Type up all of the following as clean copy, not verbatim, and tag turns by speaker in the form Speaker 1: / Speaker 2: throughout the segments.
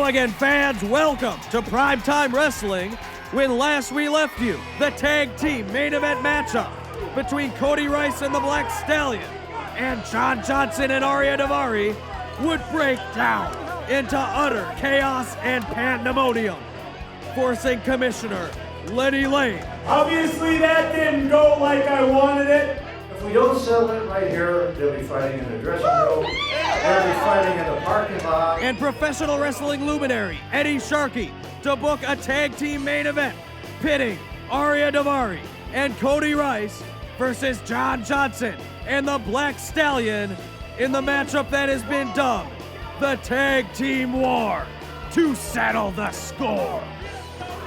Speaker 1: Hello again, fans. Welcome to Primetime Wrestling. When last we left you, the tag team main event matchup between Cody Rice and the Black Stallion and John Johnson and Aria Daivari would break down into utter chaos and pandemonium, forcing Commissioner Renny D.
Speaker 2: Obviously that didn't go like I wanted it.
Speaker 3: If we don't settle it right here, they'll be fighting in the dressing room, they'll be fighting in the parking lot.
Speaker 1: And professional wrestling luminary Eddie Sharkey to book a tag team main event pitting Aria Daivari and Cody Rice versus John Johnson and the Black Stallion in the matchup that has been dubbed the Tag Team War to settle the score.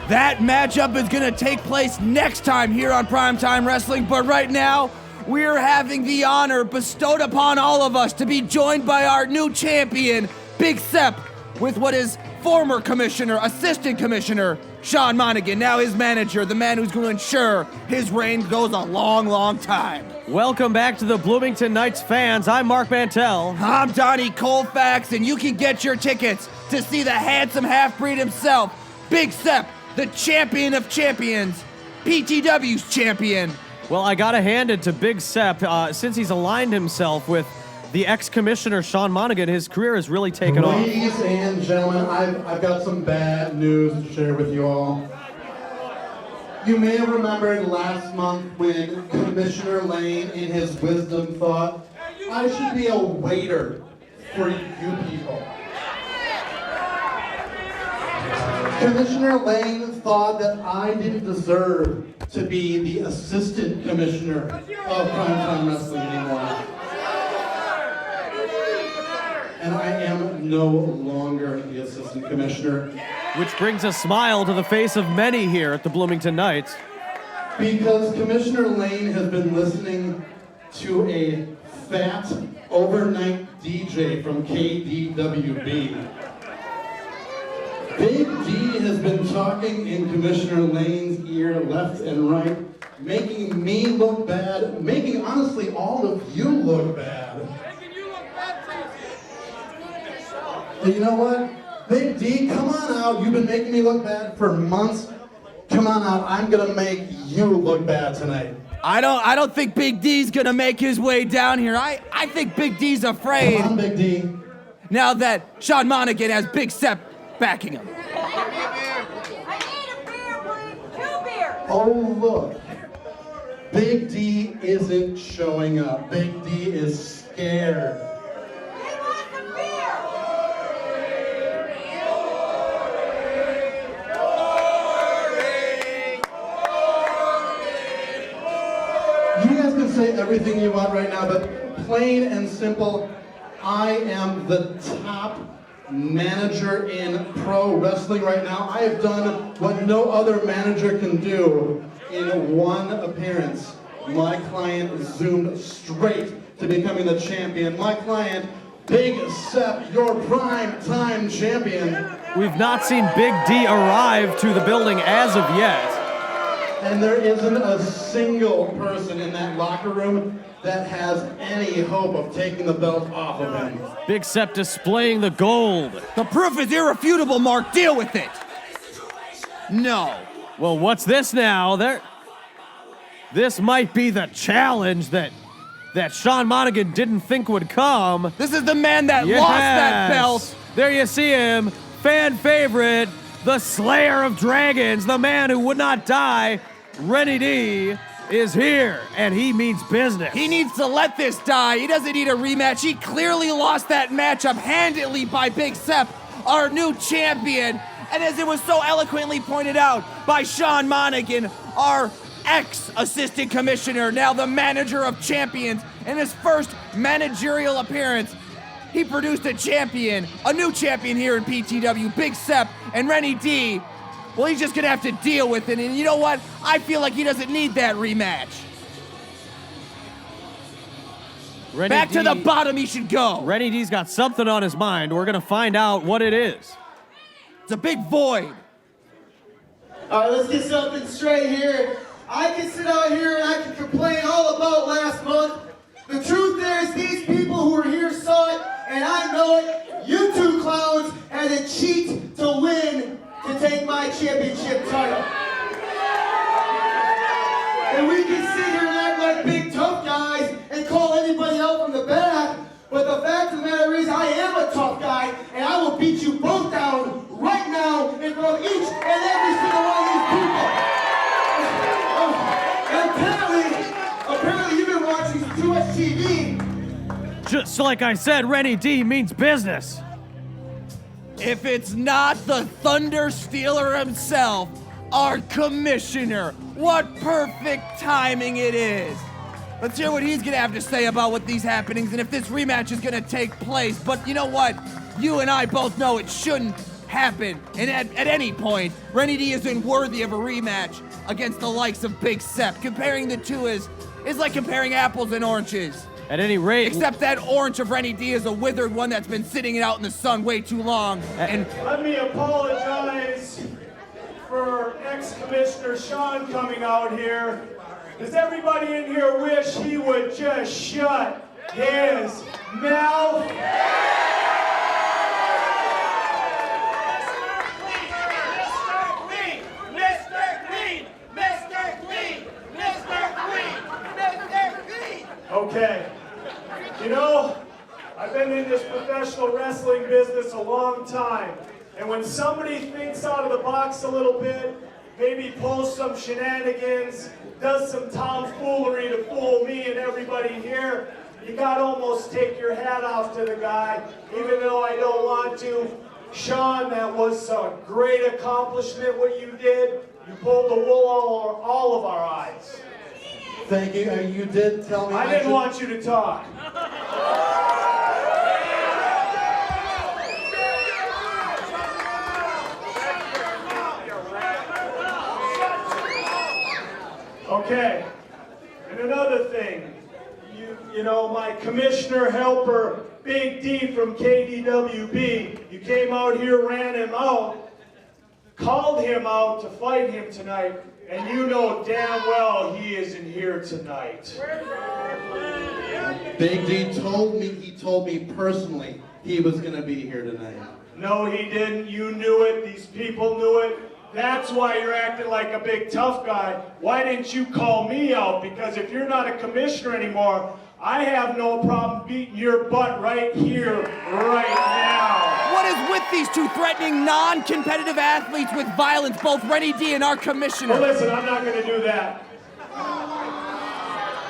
Speaker 4: That matchup is going to take place next time here on Primetime Wrestling, but right now, we're having the honor bestowed upon all of us to be joined by our new champion, Big Sep, with what is former commissioner, assistant commissioner, Sean Monaghan, now his manager, the man who's going to ensure his reign goes a long, long time.
Speaker 1: Welcome back to the Bloomington Knights fans. I'm Mark Mantell.
Speaker 4: I'm Donnie Colfax, and you can get your tickets to see the handsome half-breed himself, Big Sep, the champion of champions, PTW's champion.
Speaker 1: Well, I gotta hand it to Big Sep. Since he's aligned himself with the ex-commissioner Sean Monaghan, his career has really taken off.
Speaker 5: Ladies and gentlemen, I've got some bad news to share with you all. You may have remembered last month when Commissioner Lane, in his wisdom, thought, I should be a waiter for you people. Commissioner Lane thought that I didn't deserve to be the assistant commissioner of Primetime Wrestling anymore. And I am no longer the assistant commissioner.
Speaker 1: Which brings a smile to the face of many here at the Bloomington Knights.
Speaker 5: Because Commissioner Lane has been listening to a fat overnight DJ from KDWB. Big D has been talking in Commissioner Lane's ear left and right, making me look bad, making honestly all of you look bad. And you know what? Big D, come on out. You've been making me look bad for months. Come on out. I'm gonna make you look bad tonight.
Speaker 4: I don't think Big D's gonna make his way down here. I think Big D's afraid.
Speaker 5: Come on, Big D.
Speaker 4: Now that Sean Monaghan has Big Sep backing him.
Speaker 6: I need a beer, please. 2 beers.
Speaker 5: Oh, look. Big D isn't showing up. Big D is scared.
Speaker 6: He wants a beer.
Speaker 5: You guys can say everything you want right now, but plain and simple, I am the top manager in pro wrestling right now. I have done what no other manager can do in one appearance. My client zoomed straight to becoming the champion. My client, Big Sep, your prime time champion.
Speaker 1: We've not seen Big D arrive to the building as of yet.
Speaker 5: And there isn't a single person in that locker room that has any hope of taking the belt off of him.
Speaker 1: Big Sep displaying the gold.
Speaker 4: The proof is irrefutable, Mark. Deal with it. No.
Speaker 1: Well, what's this now? This might be the challenge that Sean Monaghan didn't think would come.
Speaker 4: This is the man that lost that belt.
Speaker 1: There you see him, fan favorite, the Slayer of Dragons, the man who would not die, Renny D, is here, and he means business.
Speaker 4: He needs to let this die. He doesn't need a rematch. He clearly lost that matchup handedly by Big Sep, our new champion. And as it was so eloquently pointed out by Sean Monaghan, our ex-assistant commissioner, now the manager of champions, in his first managerial appearance, he produced a champion, a new champion here in PTW, Big Sep, and Renny D. Well, he's just gonna have to deal with it, and you know what? I feel like he doesn't need that rematch. Back to the bottom he should go.
Speaker 1: Renny D's got something on his mind. We're gonna find out what it is.
Speaker 4: It's a big void.
Speaker 7: All right, let's get something straight here. I can sit out here and I can complain all about last month. The truth is, these people who were here saw it, and I know it. You two clowns had a cheat to win to take my championship title. And we can sit here and act like big tough guys and call anybody out from the back, but the fact of the matter is I am a tough guy, and I will beat you both down right now in front of each and every single one of these people. And apparently you've been watching too much TV.
Speaker 1: Just like I said, Renny D means business.
Speaker 4: If it's not the Thunder Stealer himself, our commissioner, what perfect timing it is. Let's hear what he's gonna have to say about what these happenings and if this rematch is gonna take place. But you know what? You and I both know it shouldn't happen. And at any point, Renny D isn't worthy of a rematch against the likes of Big Sep. Comparing the two is like comparing apples and oranges.
Speaker 1: At any rate,
Speaker 4: Except that orange of Renny D is a withered one that's been sitting out in the sun way too long. And
Speaker 2: Let me apologize for ex-commissioner Sean coming out here. Does everybody in here wish he would just shut his mouth? Okay. You know, I've been in this professional wrestling business a long time. And when somebody thinks out of the box a little bit, maybe pulls some shenanigans, does some tomfoolery to fool me and everybody here, you gotta almost take your hat off to the guy, even though I don't want to. Sean, that was a great accomplishment what you did. You pulled the wool over all of our eyes.
Speaker 5: Thank you. You did tell me.
Speaker 2: I didn't want you to talk. Okay, and another thing, you know, my commissioner helper, Big D from KDWB, you came out here, ran him out, called him out to fight him tonight, and you know damn well he isn't here tonight.
Speaker 5: Big D told me personally he was going to be here tonight.
Speaker 2: No, he didn't. You knew it. These people knew it. That's why you're acting like a big tough guy. Why didn't you call me out? Because if you're not a commissioner anymore, I have no problem beating your butt right here, right now.
Speaker 4: what is with these two threatening non-competitive athletes with violence, both Renny D and our commissioner?
Speaker 2: Well, listen, I'm not going to do that.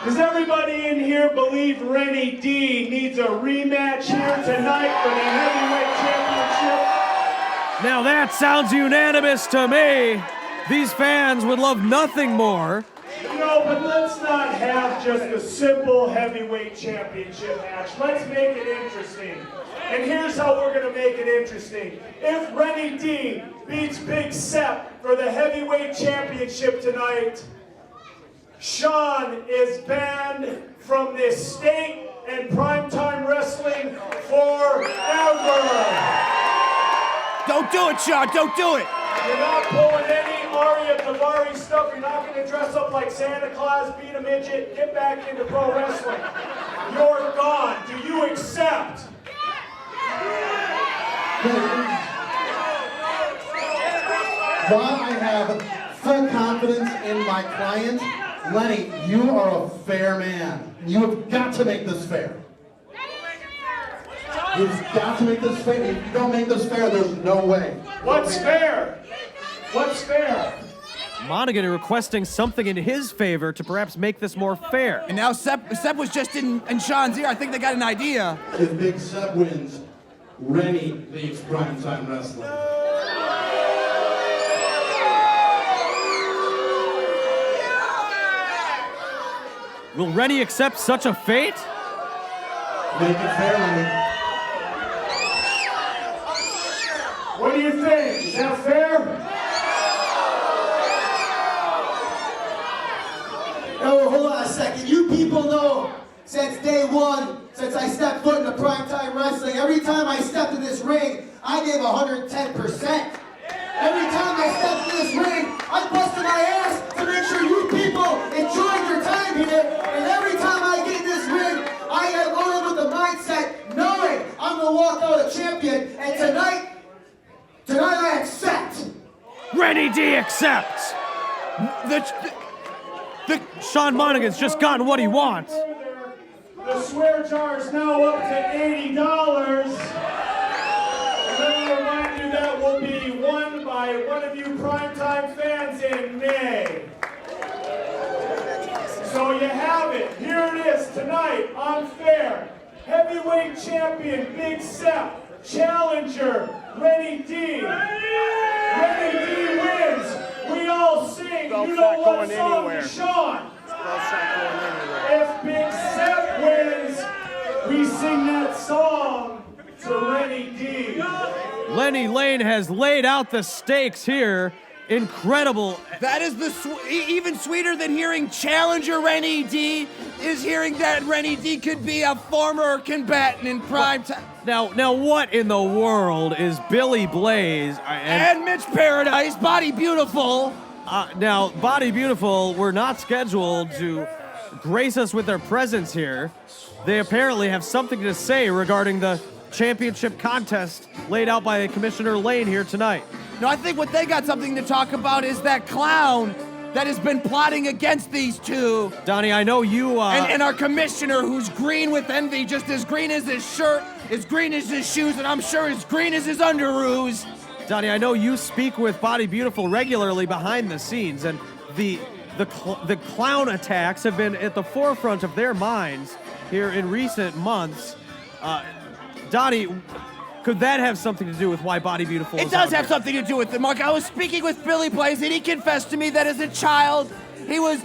Speaker 2: Does everybody in here believe Renny D needs a rematch here tonight for the heavyweight championship?
Speaker 1: Now that sounds unanimous to me. These fans would love nothing more.
Speaker 2: No, but let's not have just a simple heavyweight championship match. Let's make it interesting. And here's how we're going to make it interesting. If Renny D beats Big Sep for the heavyweight championship tonight, Sean is banned from this state and primetime wrestling forever.
Speaker 4: Don't do it, Sean. Don't do it.
Speaker 2: You're not pulling any Mario Davari stuff. You're not going to dress up like Santa Claus, beat a midget, get back into pro wrestling. You're gone. Do you accept?
Speaker 5: While I have full confidence in my client, Lenny, you are a fair man. You have got to make this fair. You've got to make this fair. If you don't make this fair, there's no way.
Speaker 2: What's fair? What's fair?
Speaker 1: Monaghan requesting something in his favor to perhaps make this more fair.
Speaker 4: And now Sep was just in Sean's ear. I think they got an idea.
Speaker 5: If Big Sep wins, Renny leaves primetime wrestling.
Speaker 1: Will Renny accept such a fate?
Speaker 5: Make it fair, Lenny.
Speaker 2: What do you think? Is that fair?
Speaker 7: Oh, hold on a second. You people know since day one, since I stepped foot into primetime wrestling, every time I stepped in this ring, I gave 110%. Every time I stepped in this ring, I busted my ass to make sure you people enjoyed your time here. And every time I get in this ring, I get loaded with the mindset knowing I'm going to walk out a champion. And tonight I
Speaker 1: D accepts. Sean Monaghan's just gotten what he wants.
Speaker 2: The swear jar is now up to $80. And let me remind you that will be won by one of you primetime fans in May. So you have it. Here it is tonight, unfair. Heavyweight champion Big Sep, challenger Renny D. Renny D wins. We all sing. You know what song to Sean. If Big Sep wins, we sing that song to Renny D.
Speaker 1: Lenny Lane has laid out the stakes here. Incredible.
Speaker 4: That is even sweeter than hearing challenger Renny D is hearing that Renny D could be a former combatant in prime time.
Speaker 1: Now, what in the world is Billy Blaze
Speaker 4: and Mitch Paradise, Body Beautiful?
Speaker 1: Now, Body Beautiful were not scheduled to grace us with their presence here. They apparently have something to say regarding the championship contest laid out by Commissioner Lane here tonight.
Speaker 4: No, I think what they got something to talk about is that clown that has been plotting against these two.
Speaker 1: Donnie, I know you,
Speaker 4: And our commissioner, who's green with envy, just as green as his shirt, as green as his shoes, and I'm sure as green as his underoos.
Speaker 1: Donnie, I know you speak with Body Beautiful regularly behind the scenes, and the clown attacks have been at the forefront of their minds here in recent months. Donnie, could that have something to do with why Body Beautiful is
Speaker 4: It does
Speaker 1: out
Speaker 4: have
Speaker 1: here?
Speaker 4: something to do with it, Mark. I was speaking with Billy Blaze, and he confessed to me that as a child, he was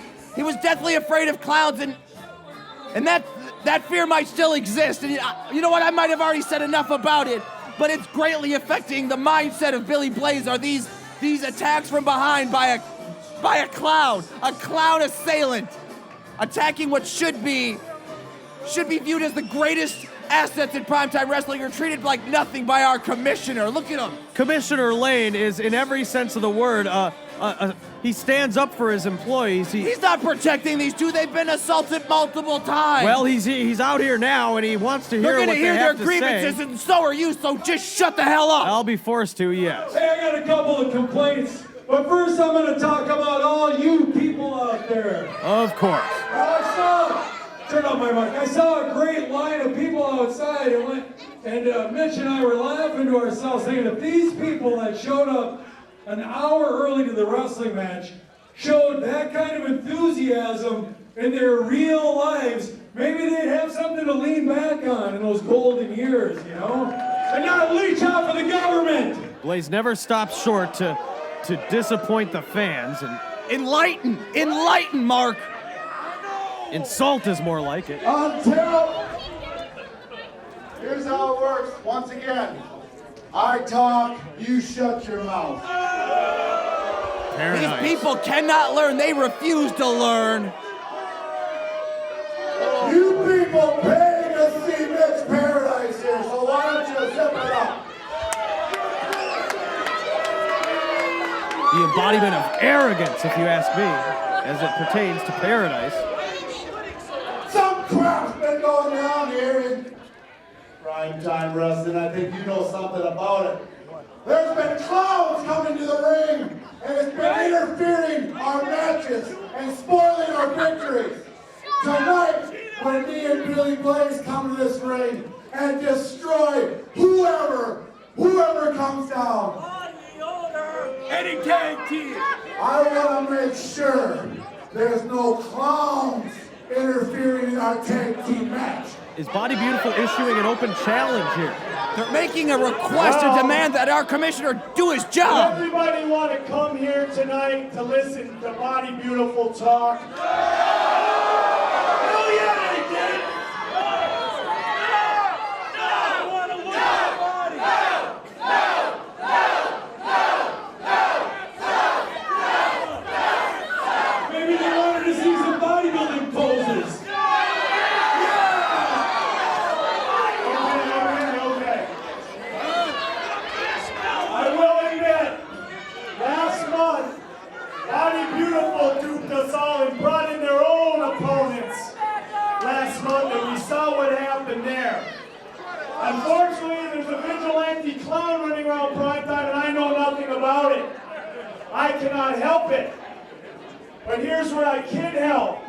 Speaker 4: deathly afraid of clowns, and that fear might still exist. And you know what? I might have already said enough about it, but it's greatly affecting the mindset of Billy Blaze. Are these attacks from behind by a clown assailant, attacking what should be viewed as the greatest assets in primetime wrestling, are treated like nothing by our commissioner. Look at him.
Speaker 1: Commissioner Lane is, in every sense of the word, he stands up for his employees.
Speaker 4: He's not protecting these two. They've been assaulted multiple times.
Speaker 1: Well, he's out here now, and he wants to hear
Speaker 4: We're
Speaker 1: what
Speaker 4: gonna
Speaker 1: they
Speaker 4: hear
Speaker 1: have
Speaker 4: their
Speaker 1: to
Speaker 4: grievances,
Speaker 1: say.
Speaker 4: and so are you, so just shut the hell up.
Speaker 1: I'll be forced to, yes.
Speaker 8: Hey, I got a couple of complaints, but first I'm going to talk about all you people out there.
Speaker 1: Of course.
Speaker 8: Turn on my mic. I saw a great line of people outside, and Mitch and I were laughing to ourselves, thinking if these people that showed up an hour early to the wrestling match showed that kind of enthusiasm in their real lives, maybe they'd have something to lean back on in those golden years, you know? And not leech out for the government!
Speaker 1: Blaze never stops short to disappoint the fans, and
Speaker 4: Enlighten, Mark.
Speaker 1: insult is more like it.
Speaker 3: Until, here's how it works. Once again, I talk, you shut your mouth.
Speaker 1: Very
Speaker 4: These
Speaker 1: nice.
Speaker 4: people cannot learn. They refuse to learn.
Speaker 3: You people pay to see Mitch Paradise here, so why don't you zip it up?
Speaker 1: The embodiment of arrogance, if you ask me, as it pertains to Paradise.
Speaker 3: Some crap's been going down here in primetime wrestling. I think you know something about it. There's been clowns coming to the ring, and it's been interfering our matches and spoiling our victories. Tonight, when me and Billy Blaze come to this ring and destroy whoever comes down,
Speaker 8: Any tag team!
Speaker 3: I want to make sure there's no clowns interfering in our tag team match.
Speaker 1: Is Body Beautiful issuing an open challenge here?
Speaker 4: They're making a request to demand that our commissioner do his job.
Speaker 2: Everybody want to come here tonight to listen to Body Beautiful talk? Hell yeah, they did!
Speaker 8: Maybe they wanted to see some bodybuilding poses.
Speaker 2: Okay. I will admit, last month, Body Beautiful duped us all and brought in their own opponents last month, and we saw what happened there. Unfortunately, there's a vigilante clown running around primetime, and I know nothing about it. I cannot help it. But here's what I can help.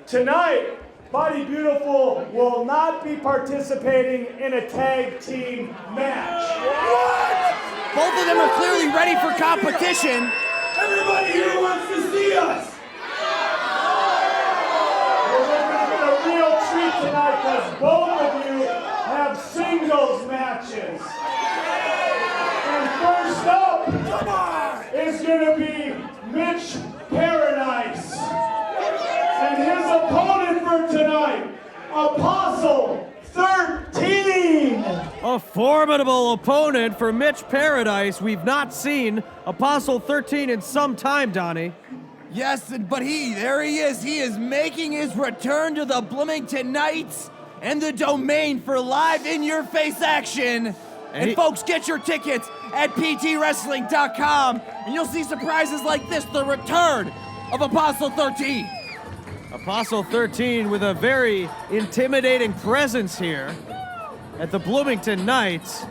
Speaker 2: Tonight, Body Beautiful will not be participating in a tag team match.
Speaker 4: Both of them are clearly ready for competition.
Speaker 8: Everybody here wants to see us.
Speaker 2: We're looking for a real treat tonight because both of you have singles matches. And first up is going to be Mitch Paradise. And his opponent for tonight, Apostle 13.
Speaker 1: A formidable opponent for Mitch Paradise. We've not seen Apostle 13 in some time, Donnie.
Speaker 4: Yes, but there he is. He is making his return to the Bloomington Knights and the domain for live in-your-face action. And folks, get your tickets at ptwrestling.com, and you'll see surprises like this, the return of Apostle 13.
Speaker 1: Apostle 13 with a very intimidating presence here at the Bloomington Knights.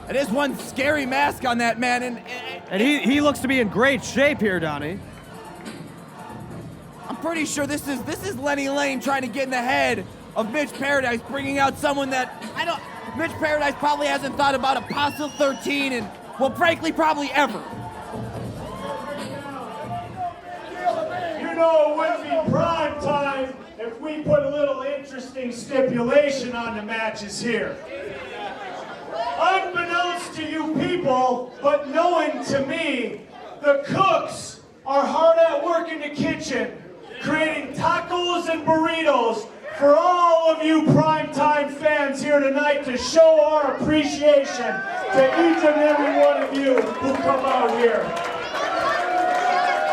Speaker 4: It is one scary mask on that man,
Speaker 1: and he looks to be in great shape here, Donnie.
Speaker 4: I'm pretty sure this is Lenny Lane trying to get in the head of Mitch Paradise, bringing out someone that Mitch Paradise probably hasn't thought about Apostle 13 and, well, frankly, probably ever.
Speaker 2: You know, it wouldn't be prime time if we put a little interesting stipulation on the matches here. Unbeknownst to you people, but knowing to me, the cooks are hard at work in the kitchen, creating tacos and burritos for all of you primetime fans here tonight to show our appreciation to each and every one of you who come out here.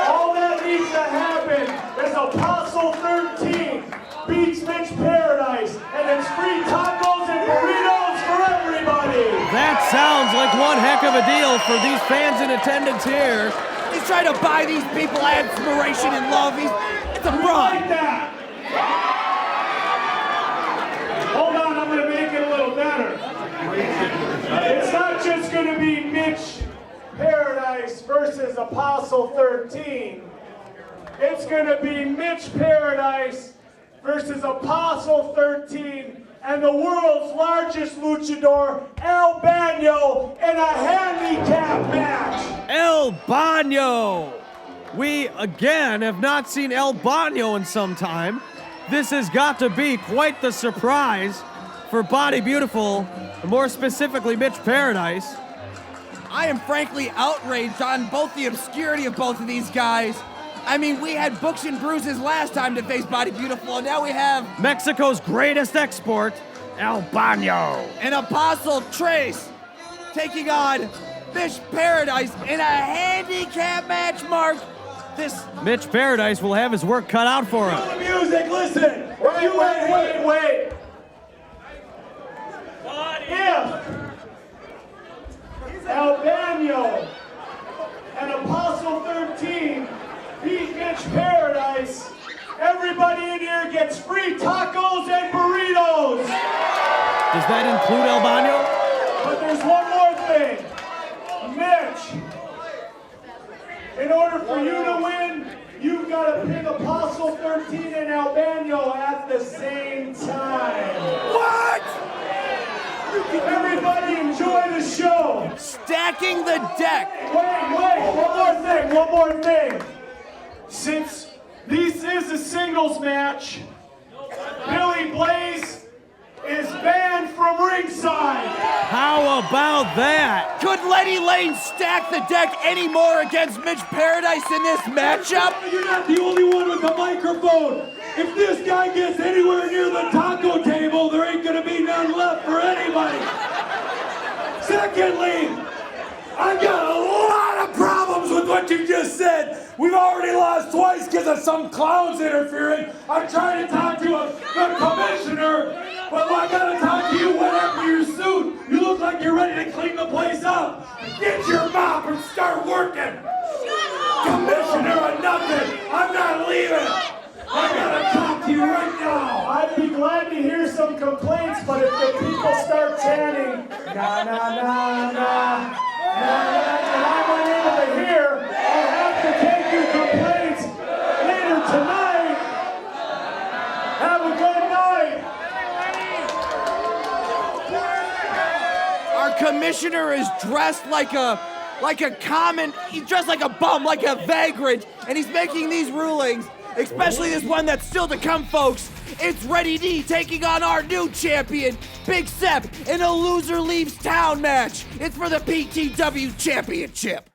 Speaker 2: All that needs to happen is Apostle 13 beats Mitch Paradise, and it's free tacos and burritos for everybody.
Speaker 1: That sounds like one heck of a deal for these fans in attendance here.
Speaker 4: He's trying to buy these people admiration and love. It's a fraud.
Speaker 2: Like that. Hold on, I'm going to make it a little better. It's not just going to be Mitch Paradise versus Apostle 13. It's going to be Mitch Paradise versus Apostle 13 and the world's largest luchador, El Bano, in a handicap match.
Speaker 1: El Bano. We, again, have not seen El Bano in some time. This has got to be quite the surprise for Body Beautiful, and more specifically, Mitch Paradise.
Speaker 4: I am frankly outraged on both the obscurity of both of these guys. I mean, we had Books and Bruises last time to face Body Beautiful, and now we have
Speaker 1: Mexico's greatest export, El Bano.
Speaker 4: And Apostle Trace taking on Mitch Paradise in a handicap match, Mark.
Speaker 1: Mitch Paradise will have his work cut out for him.
Speaker 8: The music, listen.
Speaker 2: Wait. If El Bano and Apostle 13 beat Mitch Paradise, everybody in here gets free tacos and burritos.
Speaker 1: Does that include El Bano?
Speaker 2: But there's one more thing. Mitch, in order for you to win, you've got to pick Apostle 13 and El Bano at the same time.
Speaker 4: What?
Speaker 2: Everybody enjoy the show.
Speaker 4: Stacking the deck.
Speaker 2: Wait, one more thing. Since this is a singles match, Billy Blaze is banned from ringside.
Speaker 1: How about that?
Speaker 4: Could Lenny Lane stack the deck any more against Mitch Paradise in this matchup?
Speaker 8: You're not the only one with a microphone. If this guy gets anywhere near the taco table, there ain't gonna be none left for anybody. Secondly, I've got a lot of problems with what you just said. We've already lost twice because of some clowns interfering. I'm trying to talk to the commissioner, but I gotta talk to you whatever your suit. You look like you're ready to clean the place up. Get your mop and start working. Commissioner or nothing, I'm not leaving. I gotta talk to you right now.
Speaker 2: I'd be glad to hear some complaints, but if the people start chanting, na na na na, and I'm unable to hear, I'll have to
Speaker 4: commissioner is dressed like a common, he's dressed like a bum, like a vagrant, and he's making these rulings, especially this one that's still to come, folks. It's Renny D taking on our new champion, Big Sep, in a loser leaves town match. It's for the PTW Championship.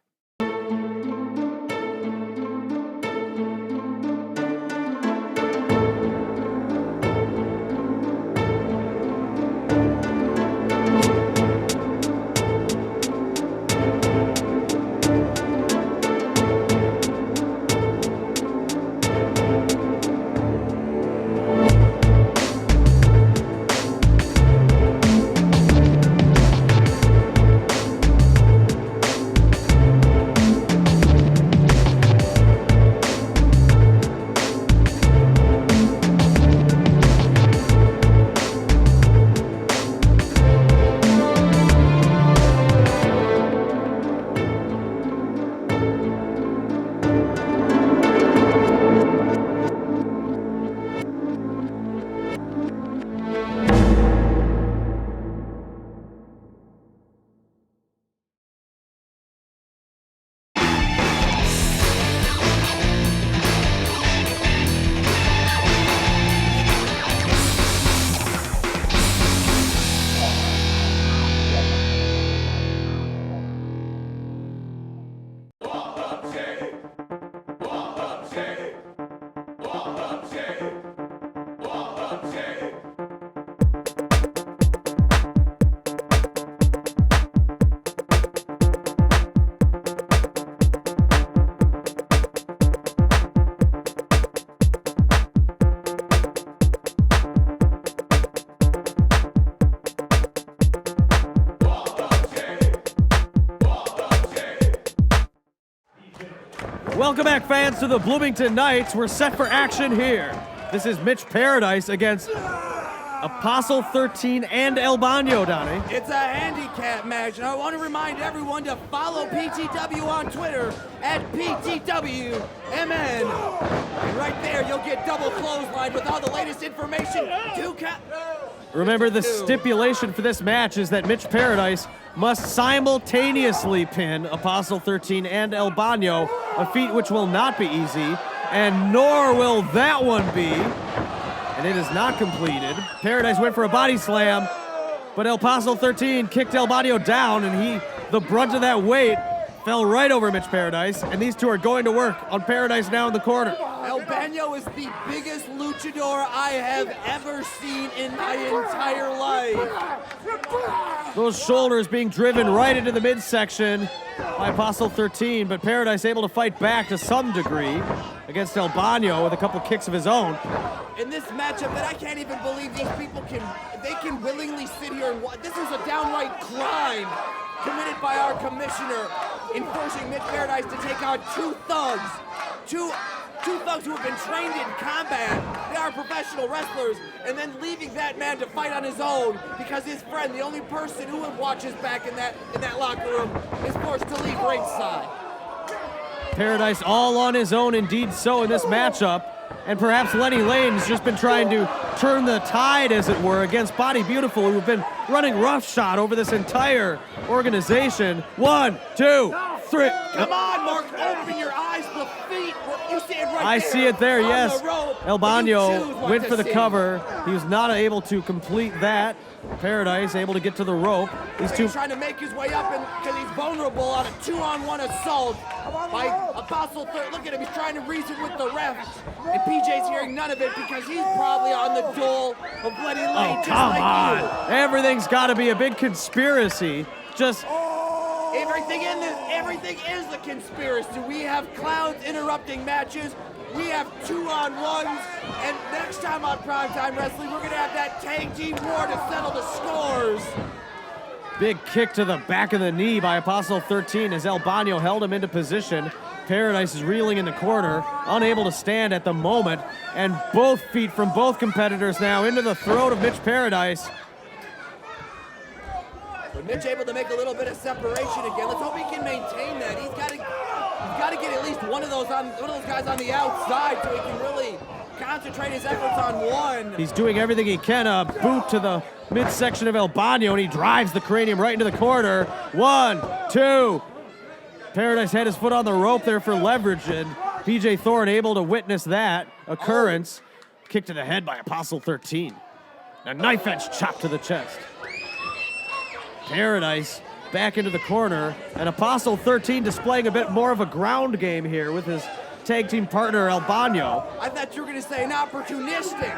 Speaker 1: Welcome back, fans, to the Bloomington Knights. We're set for action here. This is Mitch Paradise against Apostle 13 and El Bano, Donnie.
Speaker 4: It's a handicap match, and I want to remind everyone to follow PTW on Twitter at PTWMN. And right there, you'll get double clothesline with all the latest information.
Speaker 1: Remember, the stipulation for this match is that Mitch Paradise must simultaneously pin Apostle 13 and El Bano, a feat which will not be easy, and nor will that one be. And it is not completed. Paradise went for a body slam, but El Apostle 13 kicked El Bano down, and the brunt of that weight fell right over Mitch Paradise, and these two are going to work on Paradise now in the corner.
Speaker 4: El Bano is the biggest luchador I have ever seen in my entire life.
Speaker 1: Those shoulders being driven right into the midsection by Apostle 13, but Paradise able to fight back to some degree against El Bano with a couple kicks of his own.
Speaker 4: In this matchup that I can't even believe these people can willingly sit here and watch. This is a downright crime committed by our commissioner in forcing Mitch Paradise to take on two thugs who have been trained in combat. They are professional wrestlers, and then leaving that man to fight on his own because his friend, the only person who would watch his back in that locker room, is forced to leave ringside.
Speaker 1: Paradise all on his own, indeed so, in this matchup. And perhaps Lenny Lane's just been trying to turn the tide, as it were, against Body Beautiful, who have been running roughshod over this entire organization. 1, 2, 3.
Speaker 4: Come on, Mark, open your eyes. The feet, you see it right there.
Speaker 1: I see it there, yes.
Speaker 4: The
Speaker 1: El Bano went for the cover. He was not able to complete that. Paradise able to get to the rope.
Speaker 4: He's trying to make his way up because he's vulnerable on a 2-on-1 assault by Apostle 13. Look at him, he's trying to reason with the ref. And PJ's hearing none of it because he's probably on the dole of Lenny Lane, just
Speaker 1: come
Speaker 4: like
Speaker 1: on.
Speaker 4: you.
Speaker 1: Everything's got to be a big conspiracy. Just
Speaker 4: everything is a conspiracy. We have clowns interrupting matches. We have 2-on-1s, and next time on Primetime Wrestling, we're gonna have that tag team war to settle the scores.
Speaker 1: big kick to the back of the knee by Apostle 13 as El Bano held him into position. Paradise is reeling in the corner, unable to stand at the moment, and both feet from both competitors now into the throat of Mitch Paradise.
Speaker 4: But Mitch able to make a little bit of separation again. Let's hope he can maintain that. He's got to get at least one of those guys on the outside so he can really concentrate his efforts on one.
Speaker 1: He's doing everything he can. A boot to the midsection of Albano, and he drives the cranium right into the corner. 1, 2. Paradise had his foot on the rope there for leverage, and BJ Thorne able to witness that occurrence. Kick to the head by Apostle 13. A knife edge chop to the chest. Paradise back into the corner, and Apostle 13 displaying a bit more of a ground game here with his tag team partner Albano.
Speaker 4: I thought you were going to say an opportunistic.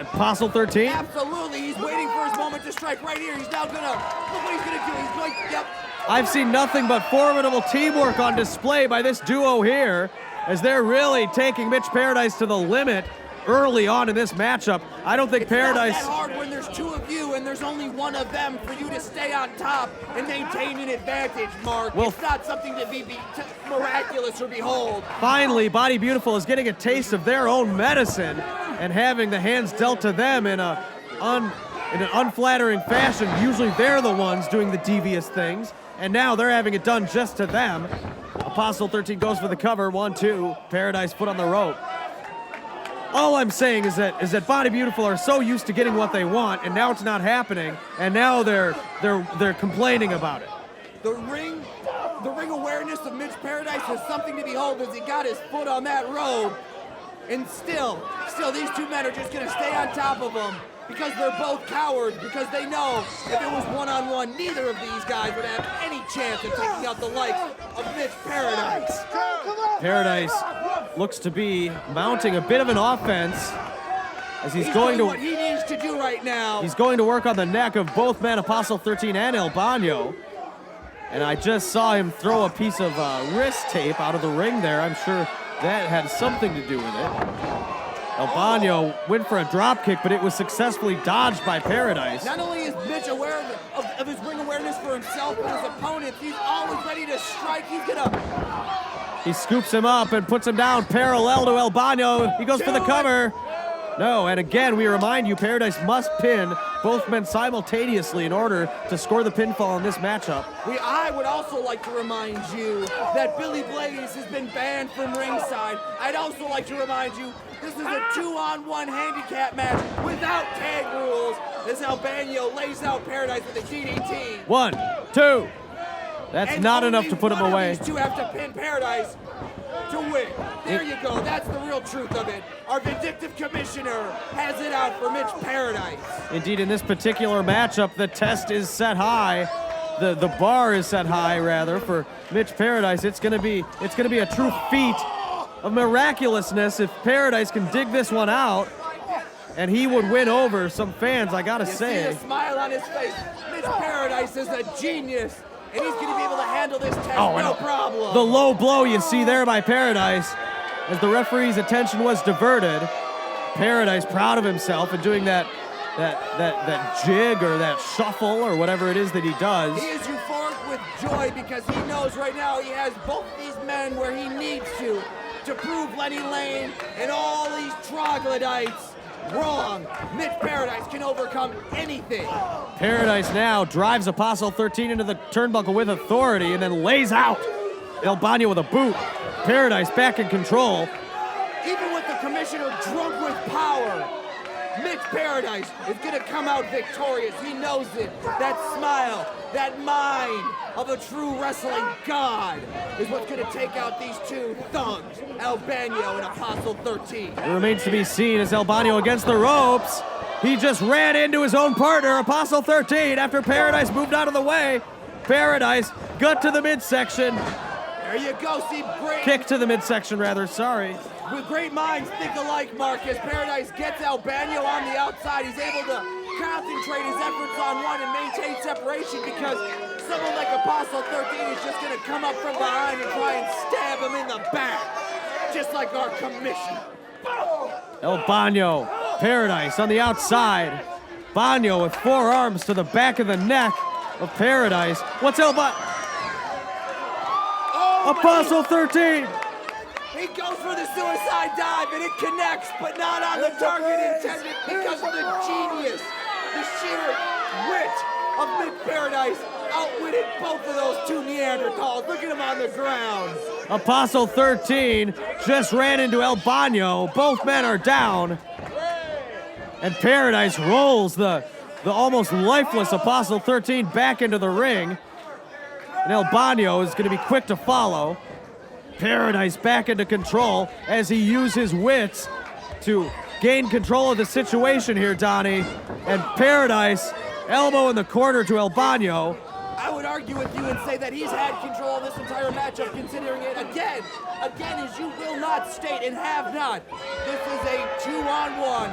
Speaker 1: Apostle 13?
Speaker 4: Absolutely. He's waiting for his moment to strike right here. He's now going to, look what he's going to do. He's going, yep.
Speaker 1: I've seen nothing but formidable teamwork on display by this duo here, as they're really taking Mitch Paradise to the limit early on in this matchup. I don't think Paradise...
Speaker 4: It's not that hard when there's two of you and there's only one of them for you to stay on top and maintain an advantage, Mark.
Speaker 1: Well,
Speaker 4: it's not something to be miraculous or behold.
Speaker 1: Finally, Body Beautiful is getting a taste of their own medicine and having the hands dealt to them in an unflattering fashion. Usually they're the ones doing the devious things, and now they're having it done just to them. Apostle 13 goes for the cover. 1, 2. Paradise foot on the rope. All I'm saying is that Body Beautiful are so used to getting what they want, and now it's not happening, and now they're complaining about it.
Speaker 4: The ring awareness of Mitch Paradise is something to behold as he got his foot on that rope, and still these two men are just gonna stay on top of him because they're both cowards, because they know if it was one-on-one, neither of these guys would have any chance of taking out the likes of Mitch Paradise.
Speaker 1: Paradise looks to be mounting a bit of an offense as he's going to
Speaker 4: what he needs to do right now.
Speaker 1: He's going to work on the neck of both men, Apostle 13 and Albano. And I just saw him throw a piece of wrist tape out of the ring there. I'm sure that had something to do with it. Albano went for a drop kick, but it was successfully dodged by Paradise.
Speaker 4: Not only is Mitch aware of his ring awareness for himself and his opponents, he's always ready to strike.
Speaker 1: He scoops him up and puts him down parallel to Albano. He goes for the cover. No, and again, we remind you, Paradise must pin both men simultaneously in order to score the pinfall in this matchup.
Speaker 4: I would also like to remind you that Billy Blaze has been banned from ringside. I'd also like to remind you this is a 2-on-1 handicap match without tag rules as Albano lays out Paradise with a DDT.
Speaker 1: 1, 2. That's
Speaker 4: and
Speaker 1: not enough to put him away.
Speaker 4: These two have to pin Paradise to win. There you go. That's the real truth of it. Our vindictive commissioner has it out for Mitch Paradise.
Speaker 1: Indeed, in this particular matchup, the test is set high. The bar is set high, rather, for Mitch Paradise. It's gonna be a true feat of miraculousness if Paradise can dig this one out, and he would win over some fans, I gotta say.
Speaker 4: See the smile on his face. Mitch Paradise is a genius. And he's going to be able to handle this test no problem.
Speaker 1: The low blow you see there by Paradise as the referee's attention was diverted. Paradise proud of himself and doing that jig or that shuffle or whatever it is that he does.
Speaker 4: He is euphoric with joy because he knows right now he has both these men where he needs to prove Lenny Lane and all these troglodytes wrong. Mitch Paradise can overcome anything.
Speaker 1: Paradise now drives Apostle 13 into the turnbuckle with authority and then lays out Albano with a boot. Paradise back in control.
Speaker 4: Even with the commissioner drunk with power, Mitch Paradise is going to come out victorious. He knows it. That smile, that mind of a true wrestling god is what's going to take out these two thugs, Albano and Apostle 13.
Speaker 1: It remains to be seen as Albano against the ropes. He just ran into his own partner, Apostle 13, after Paradise moved out of the way. Paradise gut to the midsection.
Speaker 4: There you go, see, great.
Speaker 1: Kick to the midsection, rather, sorry.
Speaker 4: With great minds think alike, Mark. As Paradise gets Albano on the outside, he's able to concentrate his efforts on one and maintain separation because someone like Apostle 13 is just going to come up from behind and try and stab him in the back, just like our commissioner.
Speaker 1: Albano, Paradise on the outside. Albano with forearms to the back of the neck of Paradise. What's Albano? Apostle 13!
Speaker 4: He goes for the suicide dive and it connects, but not on the target intended because of the genius, the sheer wit of Mitch Paradise outwitted both of those two Neanderthals. Look at him on the ground.
Speaker 1: Apostle 13 just ran into Albano. Both men are down. And Paradise rolls the almost lifeless Apostle 13 back into the ring. And El Bano is going to be quick to follow. Paradise back into control as he uses his wits to gain control of the situation here, Donnie. And Paradise, elbow in the corner to El Bano.
Speaker 4: I would argue with you and say that he's had control of this entire matchup, considering it again, as you will not state and have not. This is a 2-on-1,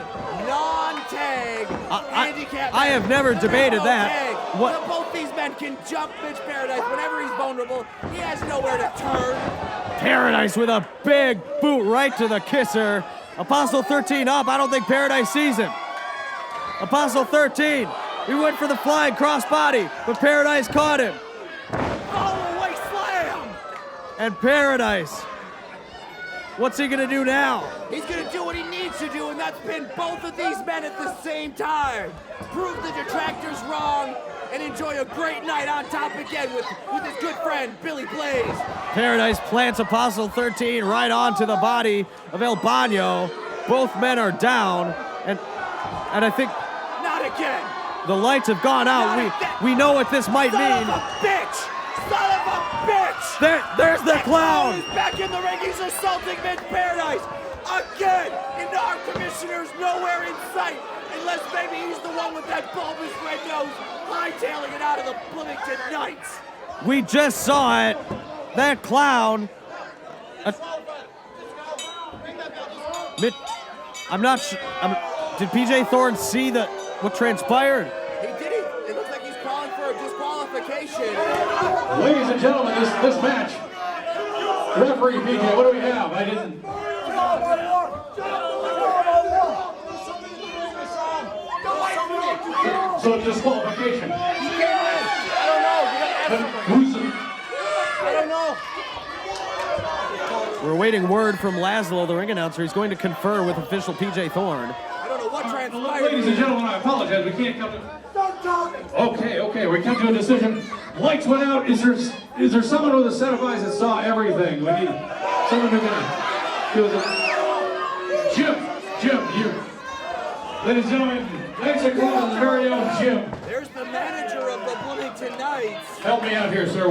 Speaker 4: non-tag handicap.
Speaker 1: I have never debated that.
Speaker 4: Tag.
Speaker 1: What?
Speaker 4: Both these men can jump Mitch Paradise whenever he's vulnerable. He has nowhere to turn.
Speaker 1: Paradise with a big boot right to the kisser. Apostle 13 up. I don't think Paradise sees him. Apostle 13. He went for the flying crossbody, but Paradise caught him.
Speaker 4: Follow away slam.
Speaker 1: And Paradise, what's he gonna do now?
Speaker 4: He's gonna do what he needs to do, and that's pin both of these men at the same time. Prove the detractors wrong, and enjoy a great night on top again with his good friend, Billy Blaze.
Speaker 1: Paradise plants Apostle 13 right onto the body of El Bano. Both men are down, and I think
Speaker 4: Not again.
Speaker 1: the lights have gone out. We know what this might
Speaker 4: Son
Speaker 1: mean.
Speaker 4: of a bitch! Son of a bitch!
Speaker 1: There's the clown.
Speaker 4: He's back in the ring. He's assaulting Mitch Paradise again. And our commissioner's nowhere in sight, unless maybe he's the one with that bulbous red nose hightailing it out of the Bloomington Knights.
Speaker 1: We just saw it. That clown. I'm not sure. Did PJ Thorne see what transpired?
Speaker 4: He did it. It looks like he's calling for a disqualification.
Speaker 9: Ladies and gentlemen, this match. Referee PJ, what do we have? I didn't. So disqualification.
Speaker 4: I don't know.
Speaker 9: Who's?
Speaker 4: I don't know.
Speaker 1: We're awaiting word from Laszlo, the ring announcer. He's going to confer with official PJ Thorne.
Speaker 4: I don't know what transpired.
Speaker 9: Ladies and gentlemen, I apologize. We can't come to. Okay. We come to a decision. Lights went out. Is there someone with a set of eyes that saw everything? We need someone who can do it. Jim, you. Ladies and gentlemen, thanks for calling the very own Jim.
Speaker 4: There's the manager of the Bloomington Knights.
Speaker 9: Help me out here, sir.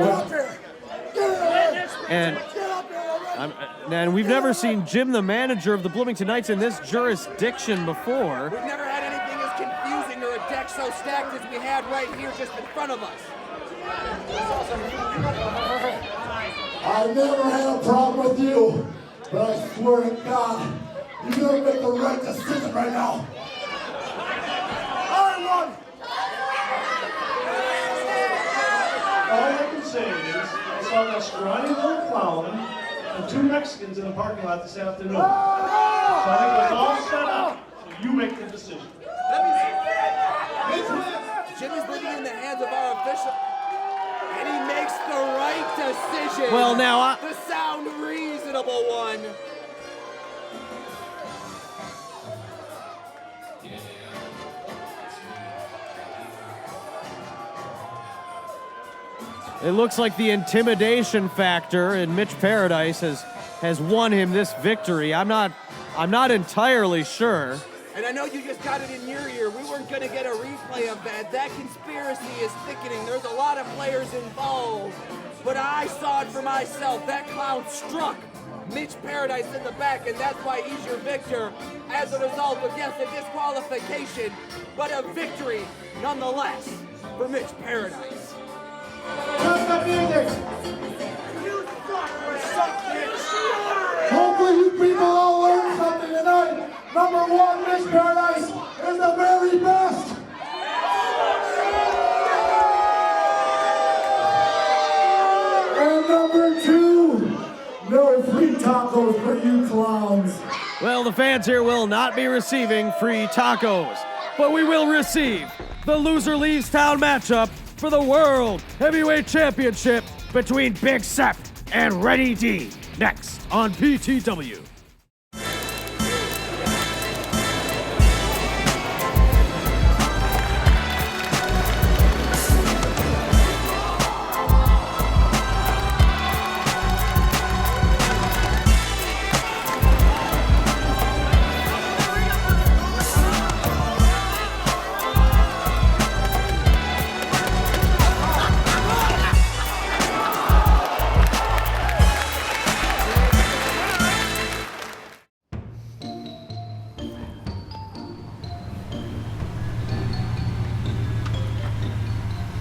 Speaker 1: And we've never seen Jim, the manager of the Bloomington Knights, in this jurisdiction before.
Speaker 4: We've never had anything as confusing or a deck so stacked as we had right here just in front of us.
Speaker 3: I never had a problem with you, but I swear to God, you're gonna make the right decision right now.
Speaker 2: All I can say is, I saw that scrawny little clown and two Mexicans in the parking lot this afternoon. So I think it's all set up, so you make the decision.
Speaker 4: Jim is living in the hands of our official, and he makes the right decision.
Speaker 1: Well, now
Speaker 4: the sound reasonable one.
Speaker 1: It looks like the intimidation factor in Mitch Paradise has won him this victory. I'm not entirely sure.
Speaker 4: And I know you just got it in your ear. We weren't going to get a replay of that. That conspiracy is thickening. There's a lot of players involved. But I saw it for myself. That clown struck Mitch Paradise in the back, and that's why he's your victor. As a result of, yes, a disqualification, but a victory nonetheless for Mitch Paradise.
Speaker 3: Hopefully you people all learned something tonight. Number one, Mitch Paradise is the very best. And number two, no free tacos for you clowns.
Speaker 1: Well, the fans here will not be receiving free tacos, but we will receive the loser leaves town matchup for the World Heavyweight Championship between Big Sep and Renny D. Next on PTW.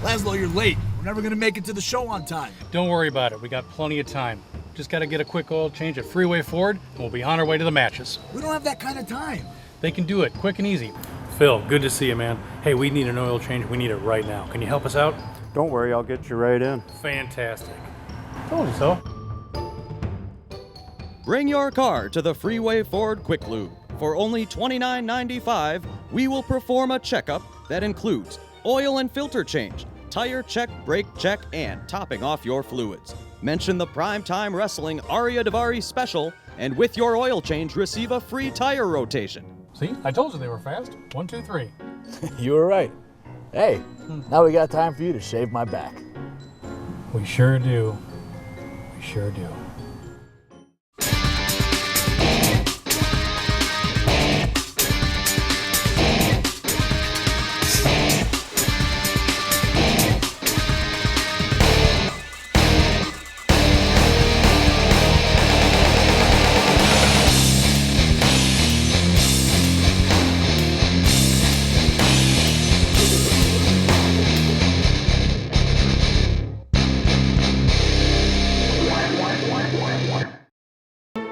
Speaker 10: Laszlo, you're late. We're never gonna make it to the show on time.
Speaker 9: Don't worry about it. We got plenty of time. Just got to get a quick oil change at Freeway Ford, and we'll be on our way to the matches.
Speaker 10: We don't have that kind of time.
Speaker 9: They can do it quick and easy. Phil, good to see you, man. Hey, we need an oil change. We need it right now. Can you help us out?
Speaker 11: Don't worry, I'll get you right in.
Speaker 9: Fantastic. Told you so.
Speaker 1: Bring your car to the Freeway Ford Quick Lube. For only $29.95, we will perform a checkup that includes oil and filter change, tire check, brake check, and topping off your fluids. Mention the Primetime Wrestling Arya Daivari special, and with your oil change, receive a free tire rotation.
Speaker 9: See, I told you they were fast. 1, 2, 3.
Speaker 10: You were right. Hey, now we got time for you to shave my back.
Speaker 9: We sure do. We sure do.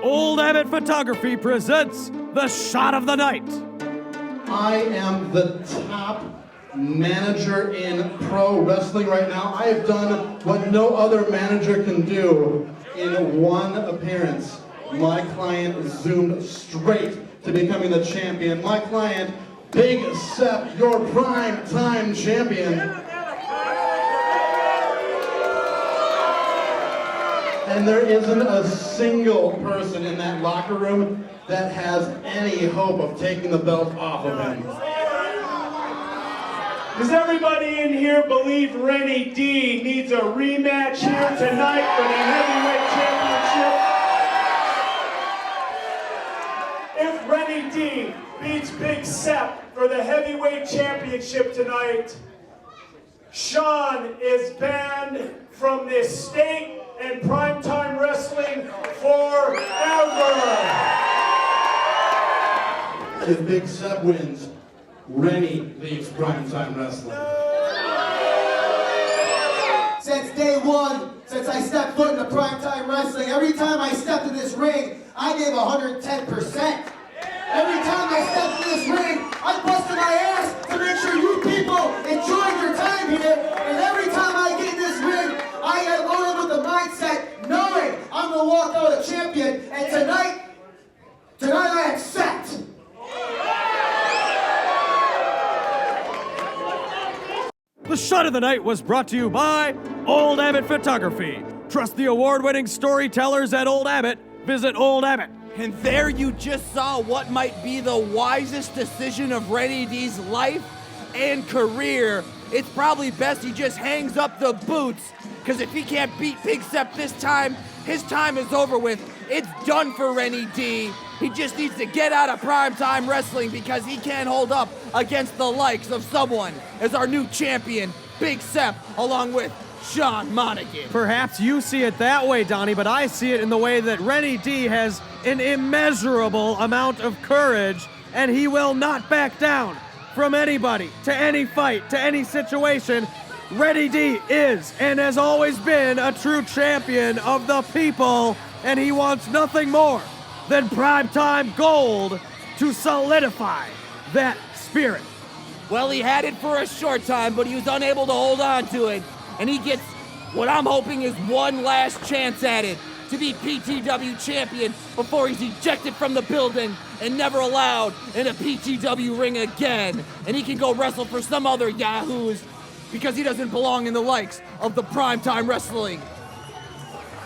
Speaker 1: Old Abbot Photography presents the Shot of the Night.
Speaker 5: I am the top manager in pro wrestling right now. I have done what no other manager can do in one appearance. My client zoomed straight to becoming the champion. My client, Big Sep, your prime time champion. And there isn't a single person in that locker room that has any hope of taking the belt off of him.
Speaker 2: Does everybody in here believe Renny D needs a rematch here tonight for the heavyweight championship? If Renny D beats Big Sep for the heavyweight championship tonight, Sean is banned from this state and primetime wrestling forever.
Speaker 5: If Big Sep wins, Renny leaves primetime wrestling.
Speaker 7: Since day one, since I stepped foot into primetime wrestling, every time I stepped in this ring, I gave 110%. Every time I stepped in this ring, I busted my ass to make sure you people enjoyed your time here. And every time I get in this ring, I get loaded with the mindset knowing I'm going to walk out a champion. And tonight I accept.
Speaker 1: The Shot of the Night was brought to you by Old Abbot Photography. Trust the award-winning storytellers at Old Abbot. Visit Old Abbot.
Speaker 4: And there you just saw what might be the wisest decision of Renny D's life and career. It's probably best he just hangs up the boots, because if he can't beat Big Sep this time, his time is over with. It's done for Renny D. He just needs to get out of primetime wrestling because he can't hold up against the likes of someone as our new champion, Big Sep, along with Sean Monaghan.
Speaker 1: Perhaps you see it that way, Donnie, but I see it in the way that Renny D has an immeasurable amount of courage, and he will not back down from anybody, to any fight, to any situation. Renny D is and has always been a true champion of the people, and he wants nothing more than primetime gold to solidify that spirit.
Speaker 4: Well, he had it for a short time, but he was unable to hold on to it. And he gets what I'm hoping is one last chance at it, to be PTW champion before he's ejected from the building and never allowed in a PTW ring again. And he can go wrestle for some other yahoos because he doesn't belong in the likes of the primetime wrestling